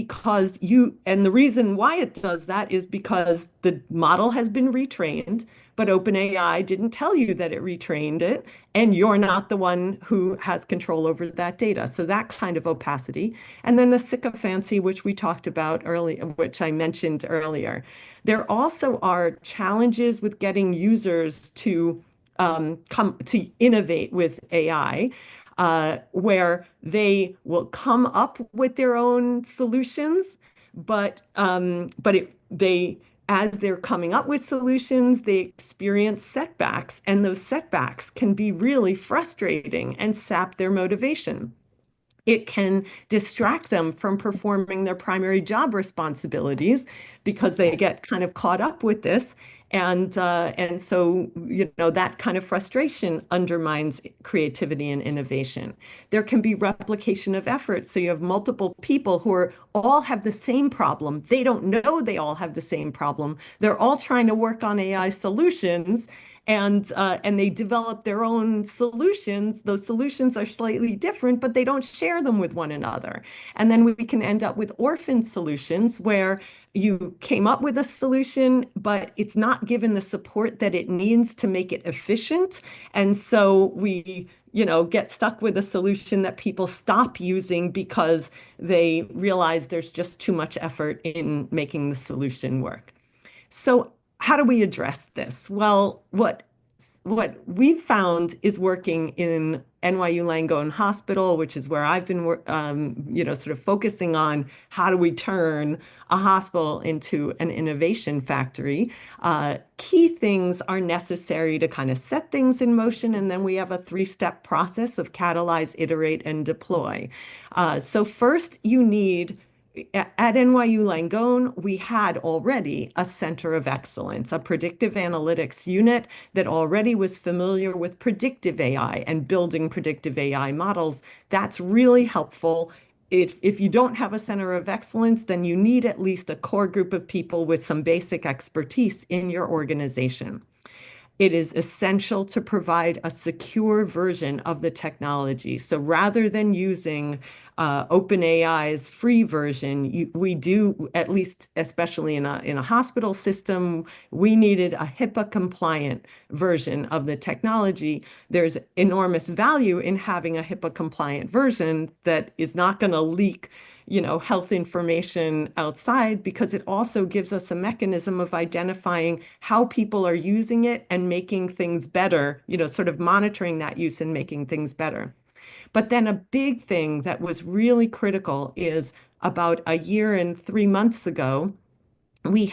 and the reason why it does that is because the model has been retrained, but OpenAI didn't tell you that it retrained it, and you're not the one who has control over that data. So that kind of opacity. And then the sycophancy, which we talked about earlier, which I mentioned earlier. There also are challenges with getting users to come to innovate with AI. Where they will come up with their own solutions, but as they're coming up with solutions, they experience setbacks, and those setbacks can be really frustrating and sap their motivation. It can distract them from performing their primary job responsibilities because they get kind of caught up with this. And so, that kind of frustration undermines creativity and innovation. There can be replication of effort. So you have multiple people who all have the same problem. They don't know they all have the same problem. They're all trying to work on AI solutions, and they develop their own solutions. Those solutions are slightly different, but they don't share them with one another. And then we can end up with orphan solutions where you came up with a solution, but it's not given the support that it needs to make it efficient. And so we get stuck with a solution that people stop using because they realize there's just too much effort in making the solution work. So how do we address this? Well, what we've found is working in NYU Langone Hospital, which is where I've been, sort of focusing on how do we turn a hospital into an innovation factory. Key things are necessary to kind of set things in motion, and then we have a 3-step process of catalyze, iterate, and deploy. So first, you need at NYU Langone, we had already a center of excellence, a predictive analytics unit that already was familiar with predictive AI and building predictive AI models. That's really helpful. If you don't have a center of excellence, then you need at least a core group of people with some basic expertise in your organization. It is essential to provide a secure version of the technology. So rather than using OpenAI's free version, we do, at least especially in a hospital system, we needed a HIPAA compliant version of the technology. There's enormous value in having a HIPAA compliant version that is not going to leak health information outside, because it also gives us a mechanism of identifying how people are using it and making things better, sort of monitoring that use and making things better. But then a big thing that was really critical is about a year and 3 months ago, we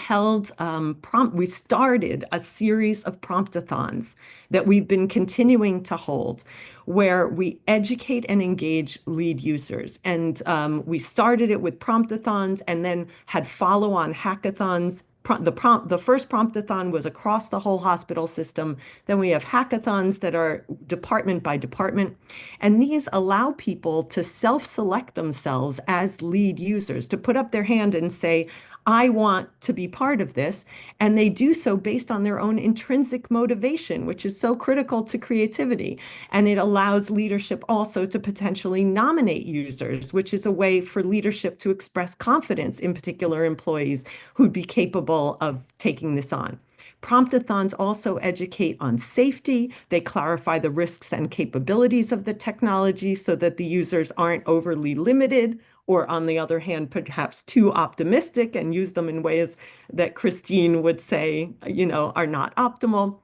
started a series of promptathons that we've been continuing to hold, where we educate and engage lead users. And we started it with promptathons and then had follow-on hackathons. The first promptathon was across the whole hospital system. Then we have hackathons that are department by department. And these allow people to self-select themselves as lead users, to put up their hand and say, I want to be part of this. And they do so based on their own intrinsic motivation, which is so critical to creativity. And it allows leadership also to potentially nominate users, which is a way for leadership to express confidence in particular employees who'd be capable of taking this on. Promptathons also educate on safety. They clarify the risks and capabilities of the technology so that the users aren't overly limited, or on the other hand, perhaps too optimistic and use them in ways that Christine would say, are not optimal.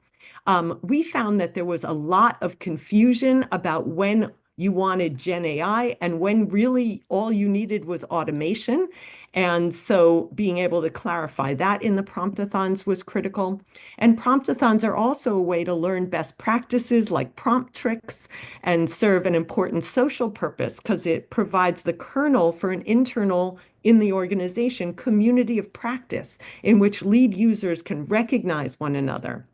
We found that there was a lot of confusion about when you wanted Gen AI and when really all you needed was automation. And so being able to clarify that in the promptathons was critical. And promptathons are also a way to learn best practices like prompt tricks and serve an important social purpose because it provides the kernel for an internal, in the organization, community of practice in which lead users can recognize one another.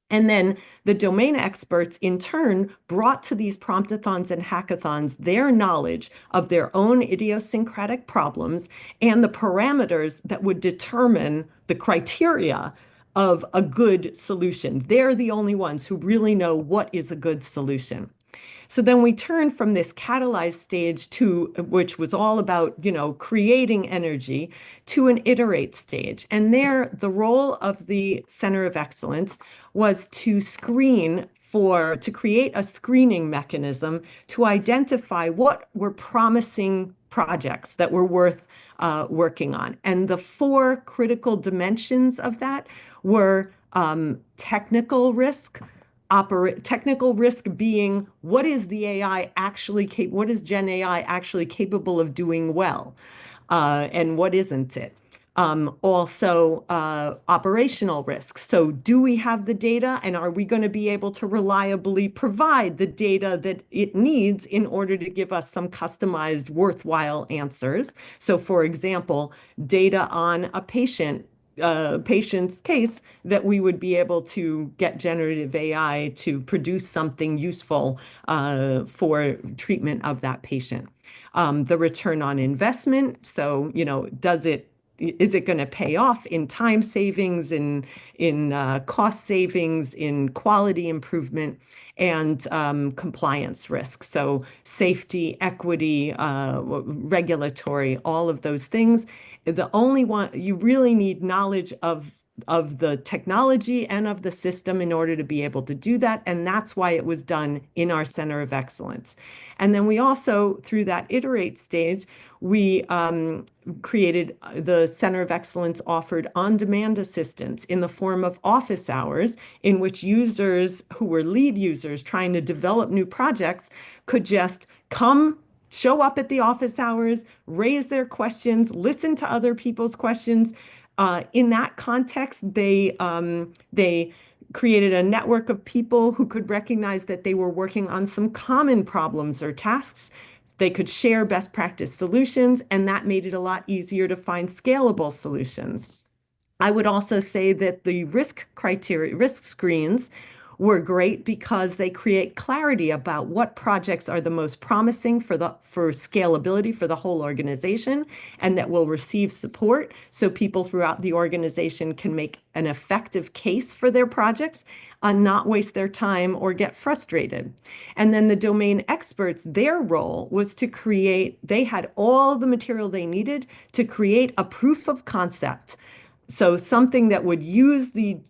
And then the domain experts, in turn, brought to these promptathons and hackathons their knowledge of their own idiosyncratic problems and the parameters that would determine the criteria of a good solution. They're the only ones who really know what is a good solution. So then we turn from this catalyzed stage to, which was all about, creating energy, to an iterate stage. And there, the role of the Center of Excellence was to create a screening mechanism to identify what were promising projects that were worth working on. And the 4 critical dimensions of that were technical risk, technical risk being what is the AI actually what is Gen AI actually capable of doing well, and what isn't it? Also, operational risks. So do we have the data, and are we going to be able to reliably provide the data that it needs in order to give us some customized, worthwhile answers? So for example, data on a patient's case, that we would be able to get generative AI to produce something useful for treatment of that patient. The return on investment. So, is it going to pay off in time savings, in cost savings, in quality improvement, and compliance risks? So safety, equity, regulatory, all of those things. The only one you really need knowledge of the technology and of the system in order to be able to do that. And that's why it was done in our Center of Excellence. And then we also, through that iterate stage, we created the Center of Excellence offered on-demand assistance in the form of office hours, in which users who were lead users trying to develop new projects could just show up at the office hours, raise their questions, listen to other people's questions. In that context, they created a network of people who could recognize that they were working on some common problems or tasks. They could share best practice solutions, and that made it a lot easier to find scalable solutions. I would also say that the risk screens were great because they create clarity about what projects are the most promising for scalability for the whole organization and that will receive support, so people throughout the organization can make an effective case for their projects and not waste their time or get frustrated. And then the domain experts, their role was they had all the material they needed to create a proof of concept. So something that would use the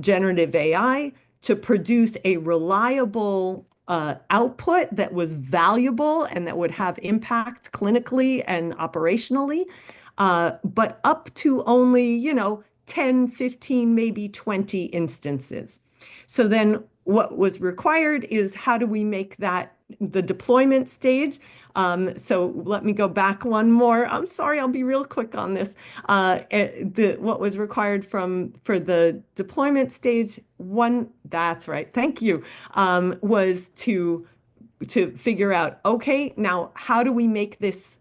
generative AI to produce a reliable output that was valuable and that would have impact clinically and operationally, but up to only, 10, 15, maybe 20 instances. So then what was required is, how do we make that the deployment stage? So let me go back one more. I'm sorry, I'll be real quick on this. What was required for the deployment stage one, that's right, thank you, was to figure out, okay, now how do we make this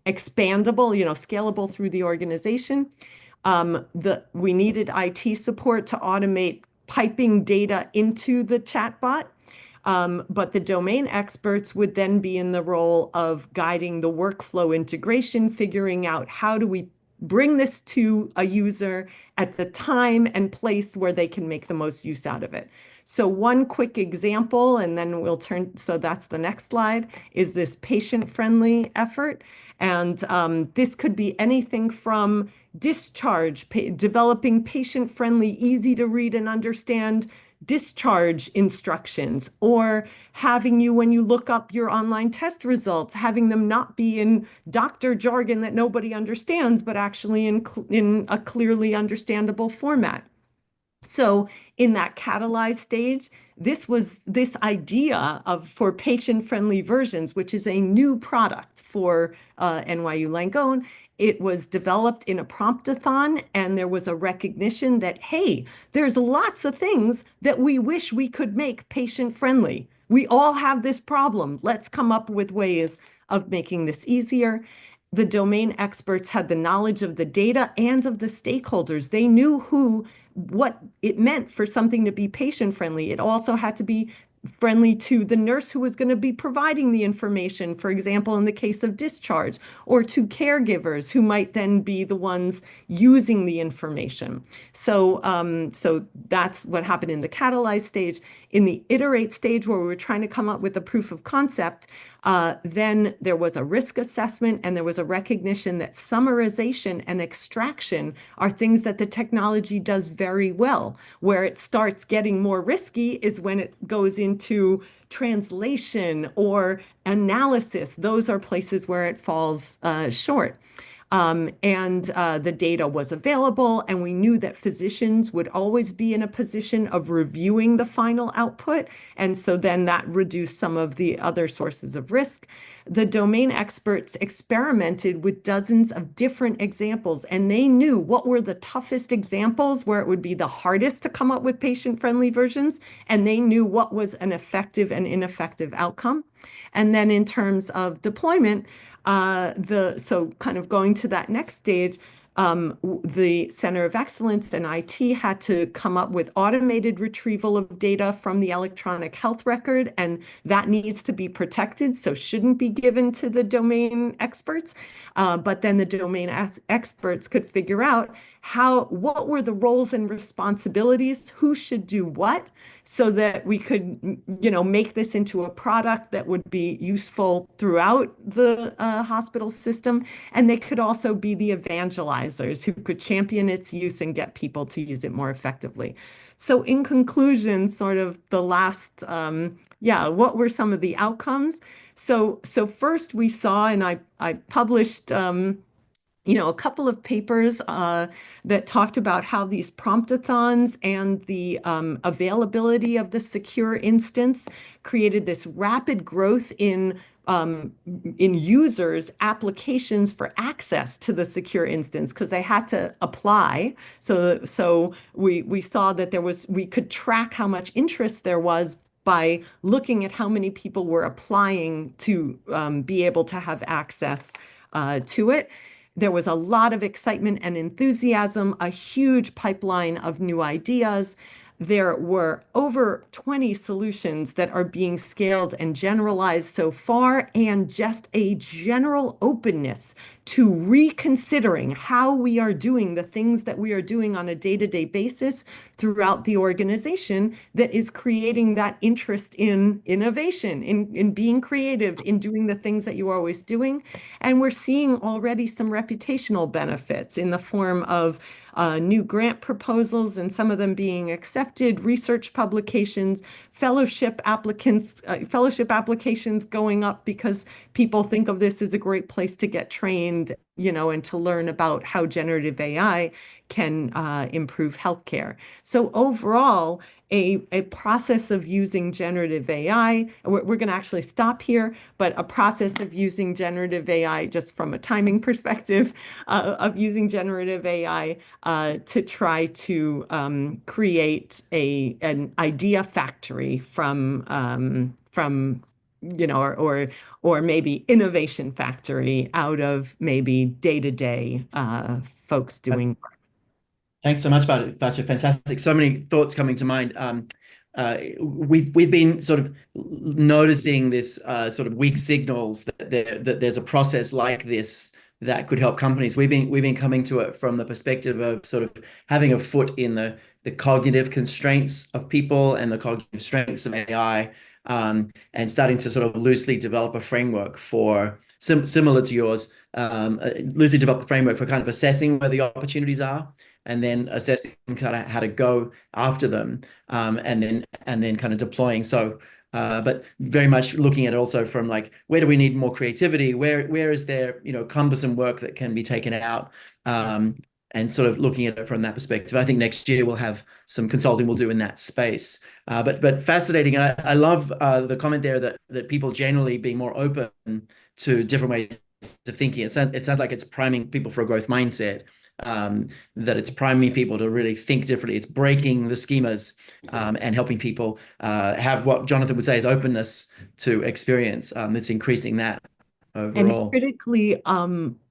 expandable, scalable through the organization? We needed IT support to automate piping data into the chatbot. But the domain experts would then be in the role of guiding the workflow integration, figuring out how do we bring this to a user at the time and place where they can make the most use out of it. So one quick example, and then so that's the next slide, is this patient-friendly effort. And this could be anything from discharge, developing patient-friendly, easy to read and understand discharge instructions, or having you, when you look up your online test results, having them not be in doctor jargon that nobody understands, but actually in a clearly understandable format. So in that catalyzed stage, this idea for patient-friendly versions, which is a new product for NYU Langone. It was developed in a promptathon, and there was a recognition that, hey, there's lots of things that we wish we could make patient-friendly. We all have this problem. Let's come up with ways of making this easier. The domain experts had the knowledge of the data and of the stakeholders. They knew what it meant for something to be patient-friendly. It also had to be friendly to the nurse who was going to be providing the information, for example, in the case of discharge, or to caregivers who might then be the ones using the information. So that's what happened in the catalyze stage. In the iterate stage, where we were trying to come up with a proof of concept, then there was a risk assessment, and there was a recognition that summarization and extraction are things that the technology does very well. Where it starts getting more risky is when it goes into translation or analysis. Those are places where it falls short. and the data was available, and we knew that physicians would always be in a position of reviewing the final output. And so then that reduced some of the other sources of risk. The domain experts experimented with dozens of different examples, and they knew what were the toughest examples where it would be the hardest to come up with patient-friendly versions, and they knew what was an effective and ineffective outcome. And then in terms of deployment, so kind of going to that next stage, the Center of Excellence and IT had to come up with automated retrieval of data from the electronic health record, and that needs to be protected, so shouldn't be given to the domain experts. But then the domain experts could figure out what were the roles and responsibilities, who should do what, so that we could, make this into a product that would be useful throughout the hospital system. And they could also be the evangelizers who could champion its use and get people to use it more effectively. So in conclusion, sort of the last, what were some of the outcomes? So first we saw, and I published a couple of papers that talked about how these promptathons and the availability of the secure instance created this rapid growth in users' applications for access to the secure instance, because they had to apply. So we saw that we could track how much interest there was by looking at how many people were applying to be able to have access to it. There was a lot of excitement and enthusiasm, a huge pipeline of new ideas. There were over 20 solutions that are being scaled and generalized so far, and just a general openness to reconsidering how we are doing the things that we are doing on a day-to-day basis throughout the organization that is creating that interest in innovation, in being creative, in doing the things that you are always doing. And we're seeing already some reputational benefits in the form of new grant proposals, and some of them being accepted, research publications, fellowship applications going up because people think of this as a great place to get trained, and to learn about how generative AI can improve healthcare. So overall, a process of using generative AI, we're going to actually stop here, but a process of using generative AI, just from a timing perspective, of using generative AI to try to create an idea factory from or maybe innovation factory out of maybe day-to-day folks doing. Thanks so much, Batya. Fantastic. So many thoughts coming to mind. We've been sort of noticing this sort of weak signals that there's a process like this that could help companies. We've been coming to it from the perspective of sort of having a foot in the cognitive constraints of people and the cognitive strengths of AI, and starting to sort of loosely develop a framework for similar to yours, loosely develop a framework for kind of assessing where the opportunities are, and then assessing kind of how to go after them, and then kind of deploying. So, but very much looking at it also from like, where do we need more creativity? Where is there, cumbersome work that can be taken out? And sort of looking at it from that perspective. I think next year we'll have some consulting we'll do in that space. But fascinating. And I love the comment there that people generally being more open to different ways of thinking. It sounds like it's priming people for a growth mindset. That it's priming people to really think differently. It's breaking the schemas, and helping people have what Jonathan would say is openness to experience. It's increasing that overall. And critically,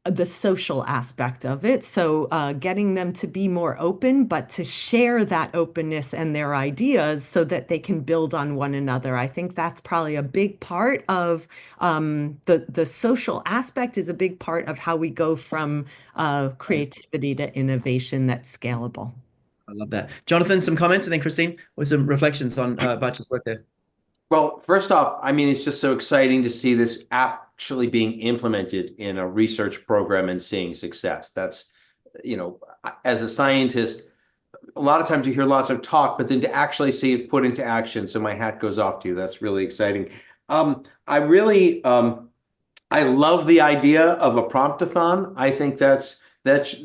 the social aspect of it. So getting them to be more open, but to share that openness and their ideas so that they can build on one another. I think that's probably a big part of the social aspect is a big part of how we go from creativity to innovation that's scalable. I love that. Jonathan, some comments, and then Christine with some reflections on Batya's work there. Well, first off, I mean, it's just so exciting to see this actually being implemented in a research program and seeing success. That's, as a scientist, a lot of times you hear lots of talk, but then to actually see it put into action, so my hat goes off to you. That's really exciting. I really I love the idea of a promptathon. I think that's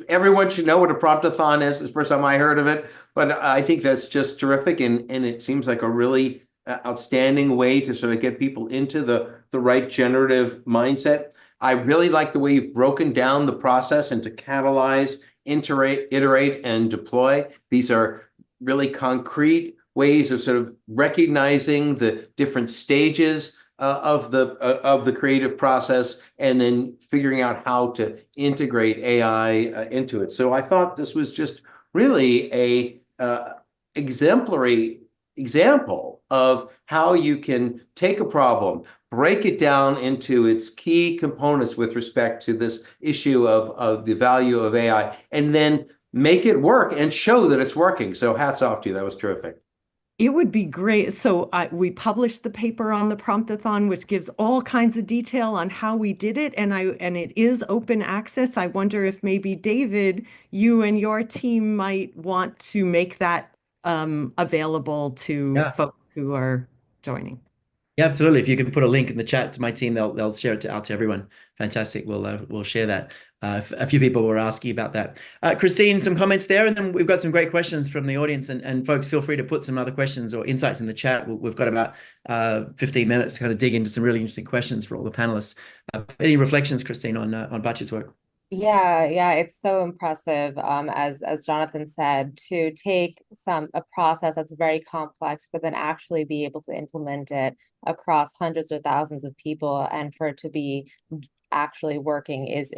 everyone should know what a promptathon is. It's the first time I heard of it, but I think that's just terrific, and it seems like a really outstanding way to sort of get people into the right generative mindset. I really like the way you've broken down the process into catalyze, iterate, and deploy. These are really concrete ways of sort of recognizing the different stages of the creative process, and then figuring out how to integrate AI into it. So I thought this was just really a exemplary example of how you can take a problem, break it down into its key components with respect to this issue of the value of AI, and then make it work and show that it's working. So hats off to you. That was terrific. It would be great. So we published the paper on the promptathon, which gives all kinds of detail on how we did it, and it is open access. I wonder if maybe David, you and your team might want to make that available to folks who are joining. Yeah, absolutely. If you can put a link in the chat to my team, they'll share it out to everyone. Fantastic. We'll share that. A few people were asking about that. Christine, some comments there, and then we've got some great questions from the audience. And folks, feel free to put some other questions or insights in the chat. We've got about 15 minutes to kind of dig into some really interesting questions for all the panelists. Any reflections, Christine, on Batch's work? Yeah, it's so impressive, as Jonathan said, to take a process that's very complex, but then actually be able to implement it across hundreds or thousands of people, and for it to be actually working is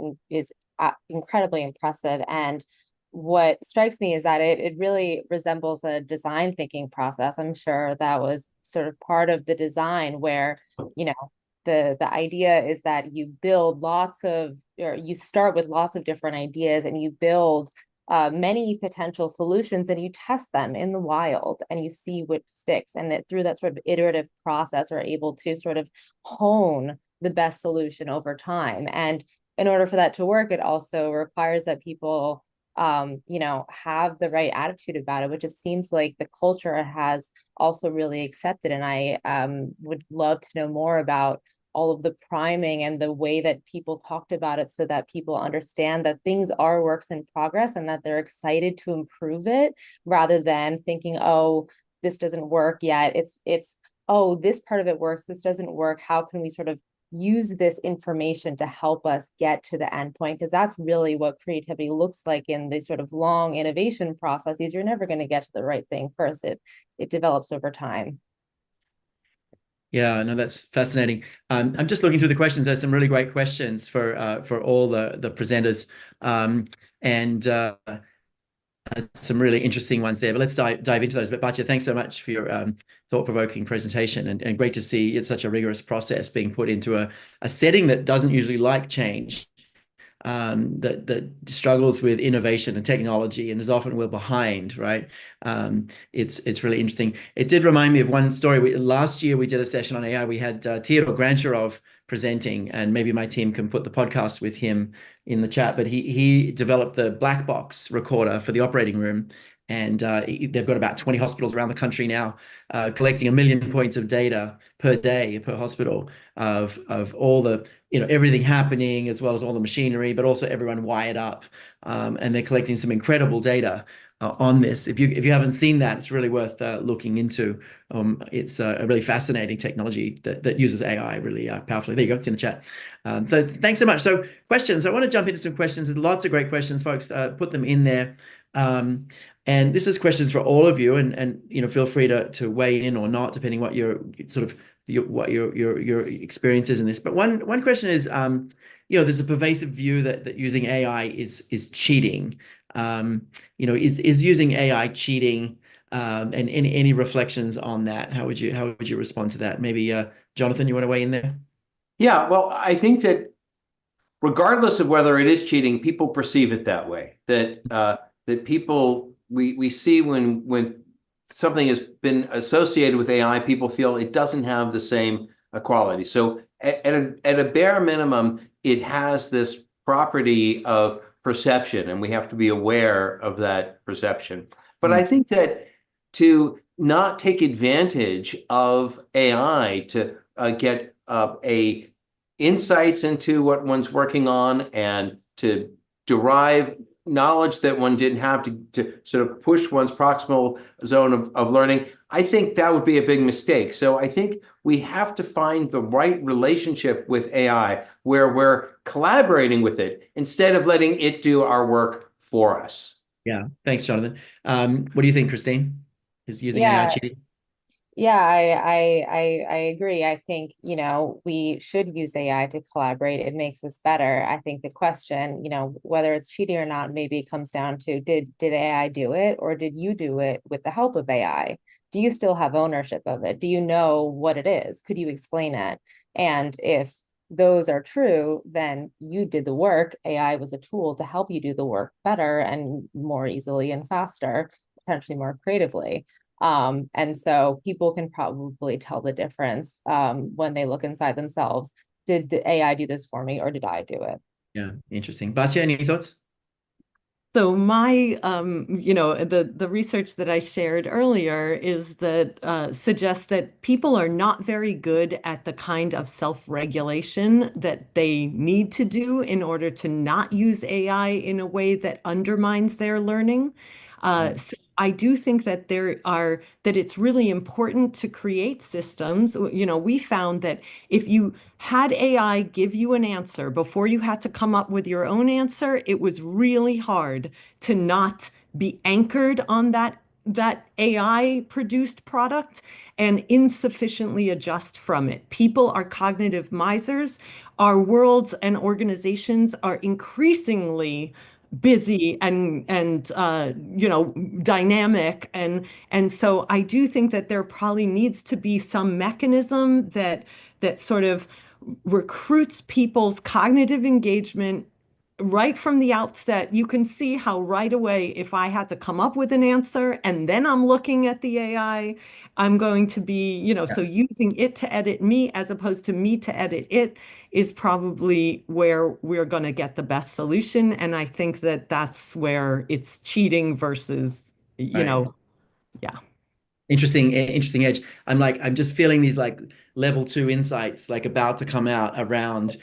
incredibly impressive. And what strikes me is that it really resembles a design thinking process. I'm sure that was sort of part of the design, where, you know, the idea is that you start with lots of different ideas, and you build many potential solutions, and you test them in the wild, and you see which sticks, and that through that sort of iterative process are able to sort of hone the best solution over time. And in order for that to work, it also requires that people have the right attitude about it, which it seems like the culture has also really accepted. And I would love to know more about all of the priming and the way that people talked about it, so that people understand that things are works in progress, and that they're excited to improve it, rather than thinking, oh, this doesn't work yet. It's oh, this part of it works, this doesn't work. How can we sort of use this information to help us get to the endpoint? Because that's really what creativity looks like in these sort of long innovation processes. You're never going to get to the right thing first. It develops over time. Yeah, no, that's fascinating. I'm just looking through the questions. There's some really great questions for all the presenters, and some really interesting ones there. But let's dive into those. But Batya, thanks so much for your thought-provoking presentation, and great to see it's such a rigorous process being put into a setting that doesn't usually like change, that struggles with innovation and technology, and is often well behind, right? It's really interesting. It did remind me of one story. Last year we did a session on AI. We had Theodore Grancherov presenting, and maybe my team can put the podcast with him in the chat, but he developed the black box recorder for the operating room. And they've got about 20 hospitals around the country now, collecting 1 million points of data per day per hospital of all the, everything happening, as well as all the machinery, but also everyone wired up. And they're collecting some incredible data on this. If you haven't seen that, it's really worth looking into. It's a really fascinating technology that uses AI really powerfully. There you go, it's in the chat. So thanks so much. So questions, I want to jump into some questions. There's lots of great questions, folks. Put them in there. And this is questions for all of you, and feel free to weigh in or not, depending what your your experience is in this. But one question is, there's a pervasive view that using AI is cheating. Is using AI cheating? And any reflections on that? How would you respond to that? Maybe Jonathan, you want to weigh in there? Yeah, well, I think that regardless of whether it is cheating, people perceive it that way. That people we see when something has been associated with AI, people feel it doesn't have the same quality. So at a bare minimum, it has this property of perception, and we have to be aware of that perception. But I think that to not take advantage of AI to get a insights into what one's working on and to derive knowledge that one didn't have to sort of push one's proximal zone of learning, I think that would be a big mistake. So I think we have to find the right relationship with AI where we're collaborating with it instead of letting it do our work for us. Yeah, thanks, Jonathan. What do you think, Christine? Is using AI Yeah, cheating? yeah, I agree. I think, we should use AI to collaborate. It makes us better. I think the question, whether it's cheating or not, maybe it comes down to did AI do it or did you do it with the help of AI? Do you still have ownership of it? Do you know what it is? Could you explain it? And if those are true, then you did the work. AI was a tool to help you do the work better and more easily and faster, potentially more creatively. And so people can probably tell the difference when they look inside themselves. Did the AI do this for me or did I do it? Yeah, interesting. Batya, any thoughts? So my, the research that I shared earlier is that suggests that people are not very good at the kind of self-regulation that they need to do in order to not use AI in a way that undermines their learning. So I do think that that it's really important to create systems. We found that if you had AI give you an answer before you had to come up with your own answer, it was really hard to not be anchored on that AI produced product and insufficiently adjust from it. People are cognitive misers. Our worlds and organizations are increasingly busy and dynamic, and so I do think that there probably needs to be some mechanism that sort of recruits people's cognitive engagement right from the outset. You can see how right away, if I had to come up with an answer and then I'm looking at the AI, I'm going to be, so using it to edit me as opposed to me to edit it is probably where we're going to get the best solution. And I think that that's where it's cheating versus, Right. yeah. Interesting edge. I'm just feeling these like level 2 insights like about to come out around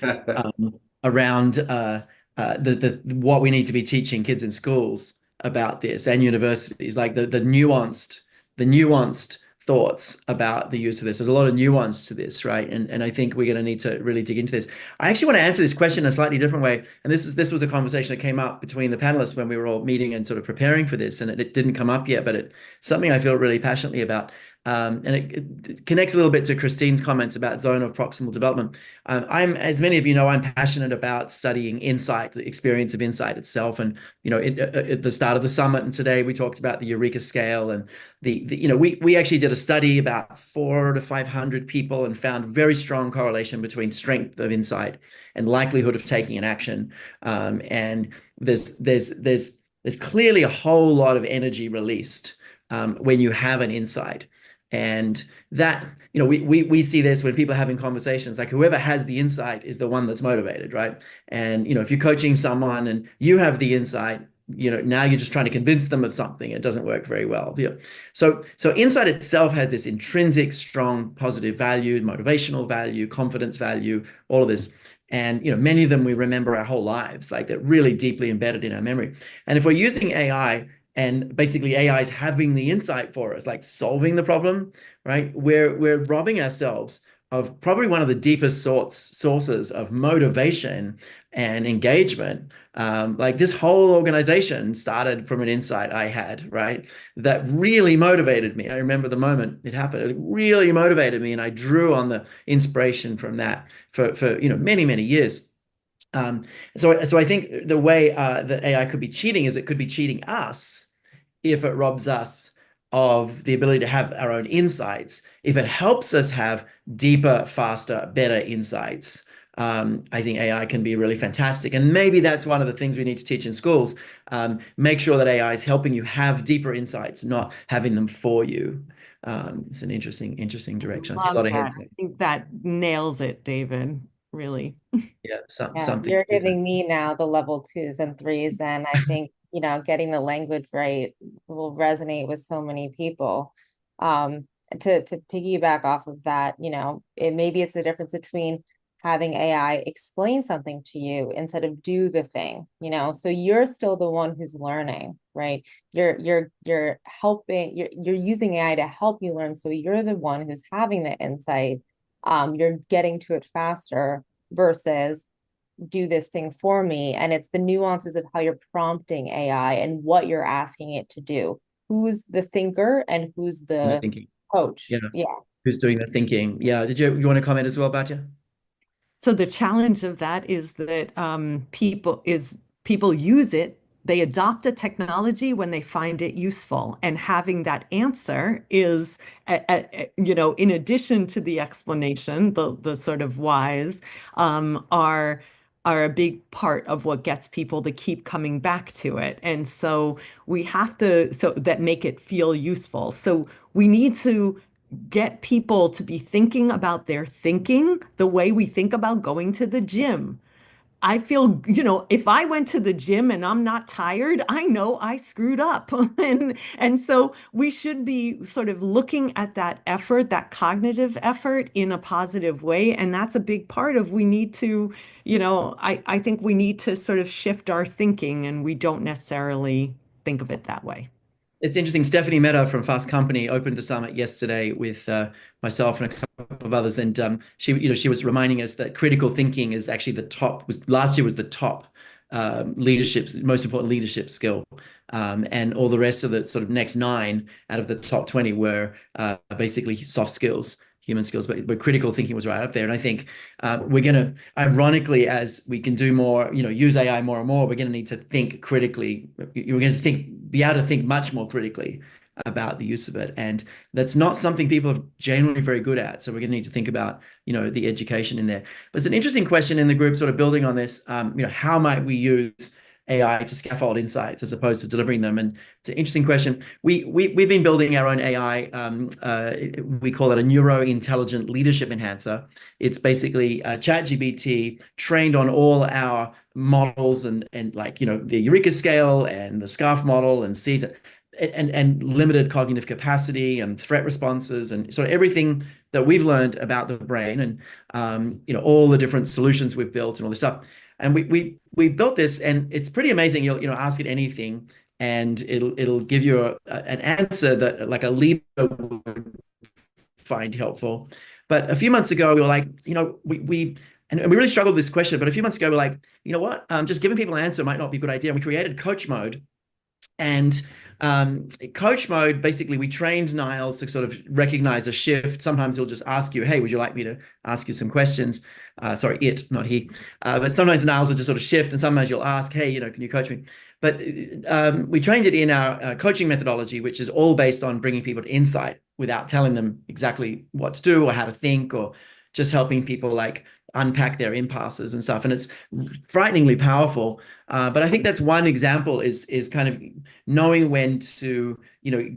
around the what we need to be teaching kids in schools about this and universities, like the nuanced thoughts about the use of this. There's a lot of nuance to this, right? And I think we're going to need to really dig into this. I actually want to answer this question in a slightly different way. And this was a conversation that came up between the panelists when we were all meeting and sort of preparing for this, and it didn't come up yet, but it's something I feel really passionately about. And it connects a little bit to Christine's comments about zone of proximal development. As many of you know, I'm passionate about studying insight, the experience of insight itself. And at the start of the summit and today, we talked about the Eureka scale, and we actually did a study about 400 to 500 people and found very strong correlation between strength of insight and likelihood of taking an action. And there's clearly a whole lot of energy released when you have an insight. And that, we see this when people are having conversations, like whoever has the insight is the one that's motivated, right? And, if you're coaching someone and you have the insight, now you're just trying to convince them of something. It doesn't work very well. Yeah. So insight itself has this intrinsic, strong, positive value, motivational value, confidence value, all of this. And, many of them we remember our whole lives, like they're really deeply embedded in our memory. And if we're using AI, and basically AI is having the insight for us, like solving the problem, right? We're robbing ourselves of probably one of the deepest sources of motivation and engagement. Like this whole organization started from an insight I had, right? That really motivated me. I remember the moment it happened. It really motivated me, and I drew on the inspiration from that for many, many years. So I think the way that AI could be cheating is it could be cheating us if it robs us of the ability to have our own insights. If it helps us have deeper, faster, better insights, I think AI can be really fantastic. And maybe that's one of the things we need to teach in schools. Make sure that AI is helping you have deeper insights, not having them for you. It's an interesting direction. I see a lot of heads there. I think that nails it, David, really. Yeah, Yeah, something. you're giving me now the level 2s and 3s, and I think getting the language right will resonate with so many people. To piggyback off of that, maybe it's the difference between having AI explain something to you instead of do the thing, so you're still the one who's learning, right? You're helping, you're using AI to help you learn, so you're the one who's having the insight. You're getting to it faster versus do this thing for me. And it's the nuances of how you're prompting AI and what you're asking it to do. Who's the thinker and who's the thinking. coach? Yeah. Yeah. Who's doing the thinking? Yeah. You want to comment as well, Batya? So the challenge of that is that people use it. They adopt a technology when they find it useful, and having that answer is, in addition to the explanation, the sort of whys, are a big part of what gets people to keep coming back to it. And so we have to, so that make it feel useful. So we need to get people to be thinking about their thinking the way we think about going to the gym. I feel, if I went to the gym and I'm not tired, I know I screwed up. And so we should be sort of looking at that effort, that cognitive effort, in a positive way. And that's a big part of, we need to, I think we need to sort of shift our thinking, and we don't necessarily think of it that way. It's interesting. Stephanie Mehta from Fast Company opened the summit yesterday with myself and a couple of others, and she was reminding us that critical thinking is actually last year was the top most important leadership skill, and all the rest of the sort of next 9 out of the top 20 were basically soft skills, human skills, but critical thinking was right up there. And I think we're going to, ironically, as we can do more, use AI more and more, we're going to need to think critically. We're going to be able to think much more critically about the use of it. And that's not something people are generally very good at. So we're going to need to think about, the education in there. But it's an interesting question in the group, sort of building on this, how might we use AI to scaffold insights as opposed to delivering them? And it's an interesting question. We've been building our own AI. We call it a neuro-intelligent leadership enhancer. It's basically ChatGPT trained on all our models and like, the Eureka scale and the SCARF model and CETA and limited cognitive capacity and threat responses and sort of everything that we've learned about the brain and, all the different solutions we've built and all this stuff. And we built this, and it's pretty amazing. You'll ask it anything, and it'll give you an answer that like a leader would find helpful. But a few months ago, we were like, we really struggled with this question. But a few months ago, we're like, you know what? Just giving people an answer might not be a good idea. And we created coach mode. And coach mode, basically, we trained Niles to sort of recognize a shift. Sometimes he'll just ask you, hey, would you like me to ask you some questions? Sorry, it, not he. But sometimes Niles will just sort of shift, and sometimes you'll ask, hey, can you coach me? But we trained it in our coaching methodology, which is all based on bringing people to insight without telling them exactly what to do or how to think, or just helping people like unpack their impasses and stuff. And it's frighteningly powerful. But I think that's one example is kind of knowing when to,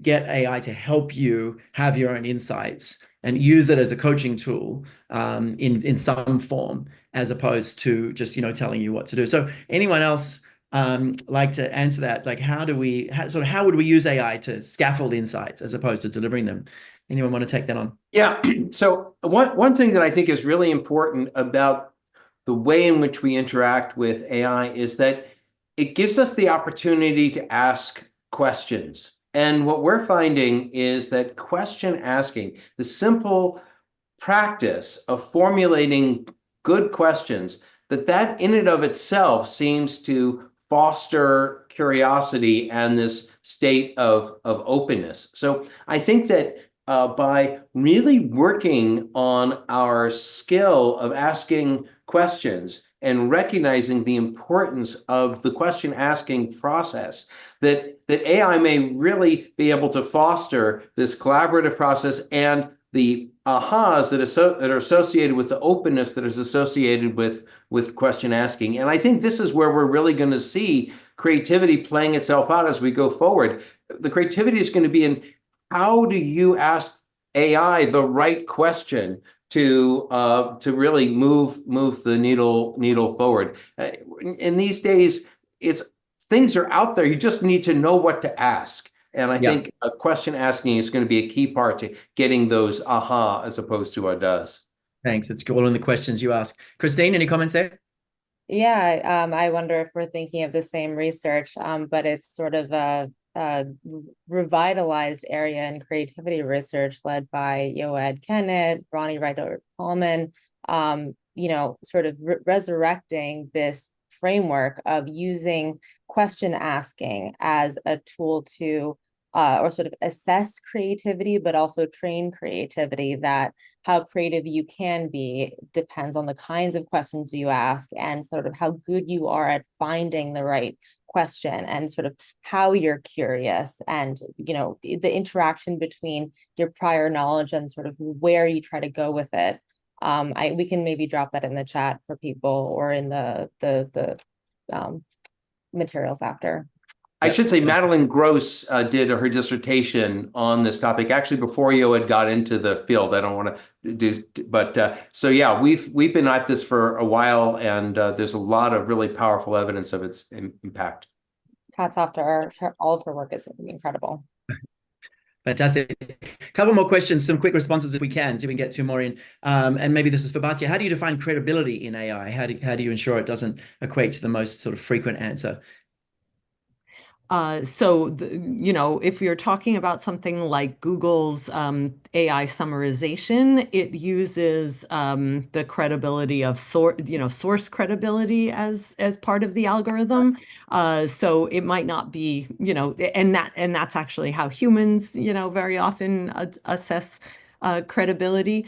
get AI to help you have your own insights and use it as a coaching tool in some form, as opposed to just, telling you what to do. So anyone else like to answer that? Like, how would we use AI to scaffold insights as opposed to delivering them? Anyone want to take that on? Yeah. So one thing that I think is really important about the way in which we interact with AI is that it gives us the opportunity to ask questions. And what we're finding is that question asking, the simple practice of formulating good questions, that in and of itself seems to foster curiosity and this state of openness. So I think that by really working on our skill of asking questions and recognizing the importance of the question asking process, that AI may really be able to foster this collaborative process and the ahas that are associated with the openness that is associated with question asking. And I think this is where we're really going to see creativity playing itself out as we go forward. The creativity is going to be in how do you ask AI the right question to really move the needle forward. In these days, things are out there. You just need to know what to ask. And I think a question asking is going to be a key part to getting those aha as opposed to a does. Thanks. It's all in the questions you ask. Christine, any comments there? Yeah, I wonder if we're thinking of the same research, but it's sort of a revitalized area in creativity research led by Yoad Kennett, Ronnie Ryder-Coleman, sort of resurrecting this framework of using question asking as a tool to or sort of assess creativity, but also train creativity, that how creative you can be depends on the kinds of questions you ask and sort of how good you are at finding the right question and sort of how you're curious and the interaction between your prior knowledge and sort of where you try to go with it. We can maybe drop that in the chat for people or in the materials after. I should say Madeline Gross did her dissertation on this topic actually before Yoad got into the field. I don't want to do, but so yeah, we've been at this for a while, and there's a lot of really powerful evidence of its impact. Hats off to all of her work is incredible. Fantastic. A couple more questions, some quick responses if we can, see if we can get two more in. And maybe this is for Batya. How do you define credibility in AI? How do you ensure it doesn't equate to the most sort of frequent answer? If you're talking about something like Google's AI summarization, it uses the credibility of source credibility as part of the algorithm. So it might not be, and that's actually how humans, very often assess credibility.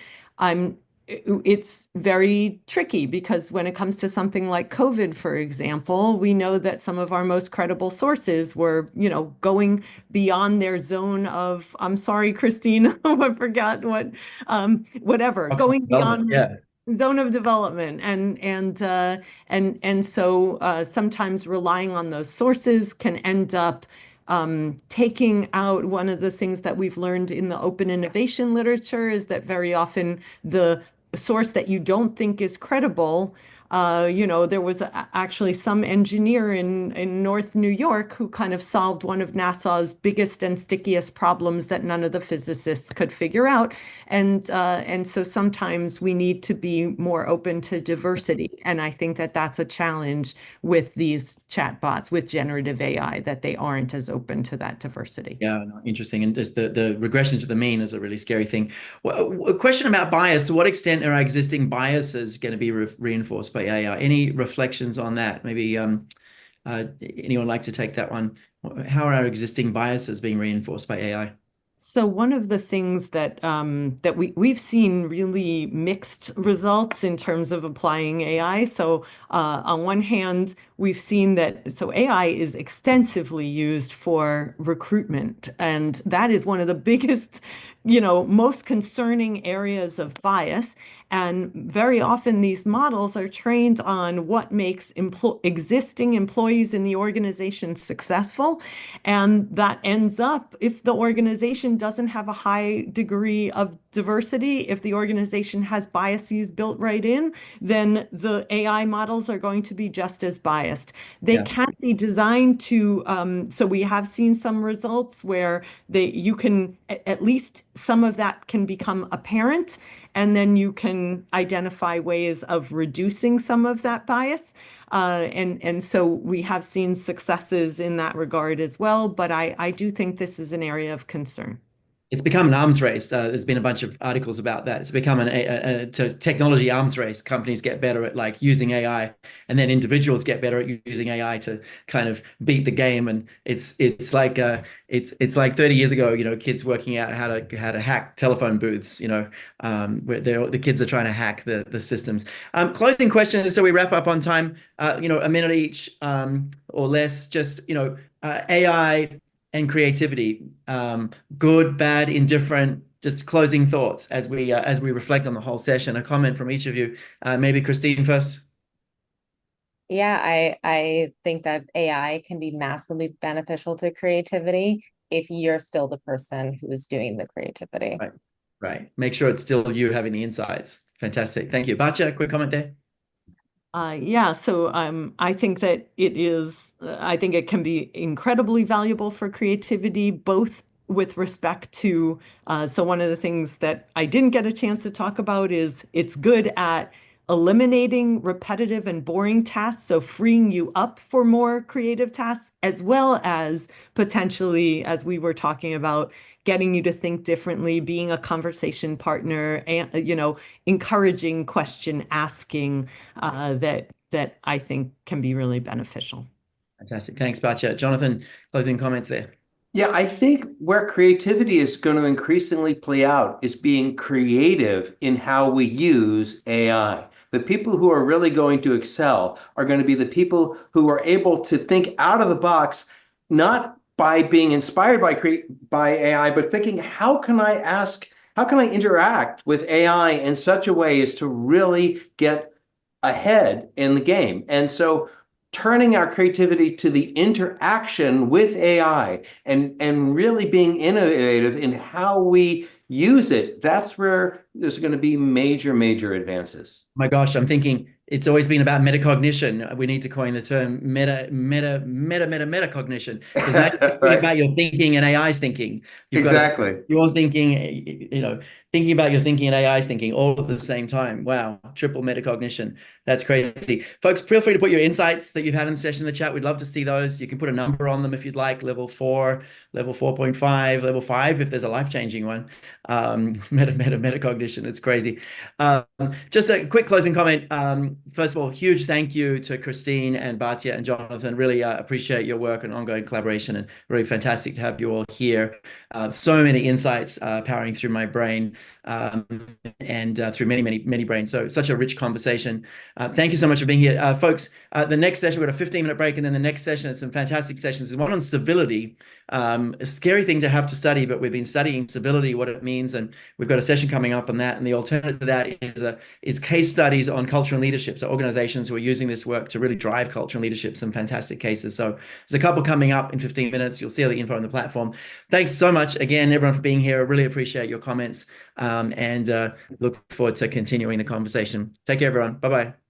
It's very tricky because when it comes to something like COVID, for example, we know that some of our most credible sources were, going beyond their zone of, I'm sorry, Christine, I forgot whatever, going beyond zone of development. And so sometimes relying on those sources can end up taking out. One of the things that we've learned in the open innovation literature is that very often the source that you don't think is credible, there was actually some engineer in North New York who kind of solved one of NASA's biggest and stickiest problems that none of the physicists could figure out. And so sometimes we need to be more open to diversity. And I think that that's a challenge with these chatbots, with generative AI, that they aren't as open to that diversity. Yeah, no, interesting. And just the regression to the mean is a really scary thing. Well, a question about bias. To what extent are our existing biases going to be reinforced by AI? Any reflections on that? Maybe anyone like to take that one? How are our existing biases being reinforced by AI? So one of the things that we've seen really mixed results in terms of applying AI. So on one hand, we've seen that AI is extensively used for recruitment, and that is one of the biggest, most concerning areas of bias. And very often these models are trained on what makes existing employees in the organization successful. And that ends up, if the organization doesn't have a high degree of diversity, if the organization has biases built right in, then the AI models are going to be just as biased. They can't be designed to, so we have seen some results where you can, at least some of that can become apparent, and then you can identify ways of reducing some of that bias. And so we have seen successes in that regard as well, but I do think this is an area of concern. It's become an arms race. There's been a bunch of articles about that. It's become a technology arms race. Companies get better at like using AI, and then individuals get better at using AI to kind of beat the game. And it's like 30 years ago, kids working out how to hack telephone booths. Where the kids are trying to hack the systems. Closing questions, so we wrap up on time. A minute each or less. Just AI and creativity, good, bad, indifferent. Just closing thoughts as we reflect on the whole session. A comment from each of you. Maybe Christine first. Yeah, I think that AI can be massively beneficial to creativity if you're still the person who is doing the creativity. Right. Make sure it's still you having the insights. Fantastic. Thank you. Batya, quick comment there. So I think that I think it can be incredibly valuable for creativity, both with respect to, so one of the things that I didn't get a chance to talk about is it's good at eliminating repetitive and boring tasks, so freeing you up for more creative tasks, as well as potentially, as we were talking about, getting you to think differently, being a conversation partner, and encouraging question asking that I think can be really beneficial. Fantastic. Thanks, Batya. Jonathan, closing comments there. Yeah, I think where creativity is going to increasingly play out is being creative in how we use AI. The people who are really going to excel are going to be the people who are able to think out of the box, not by being inspired by AI, but thinking, how can I interact with AI in such a way as to really get ahead in the game? And so turning our creativity to the interaction with AI and really being innovative in how we use it, that's where there's going to be major, major advances. My gosh, I'm thinking it's always been about metacognition. We need to coin the term metacognition. Because now you're thinking about your thinking and AI's thinking. You've Exactly. got your thinking, thinking about your thinking and AI's thinking all at the same time. Wow, triple metacognition. That's crazy. Folks, feel free to put your insights that you've had in the session in the chat. We'd love to see those. You can put a number on them if you'd like, level 4, level 4.5, level 5, if there's a life-changing one. Metacognition, it's crazy. Just a quick closing comment. First of all, huge thank you to Christine and Batya and Jonathan. Really appreciate your work and ongoing collaboration, and really fantastic to have you all here. So many insights powering through my brain and through many, many, many brains. So such a rich conversation. Thank you so much for being here. Folks, the next session, we've got a 15-minute break, and then the next session is some fantastic sessions. There's one on civility, a scary thing to have to study, but we've been studying civility, what it means, and we've got a session coming up on that. And the alternative to that is case studies on culture and leadership. So organizations who are using this work to really drive culture and leadership, some fantastic cases. So there's a couple coming up in 15 minutes. You'll see all the info on the platform. Thanks so much again, everyone, for being here. I really appreciate your comments and look forward to continuing the conversation. Take care, everyone. Bye-bye.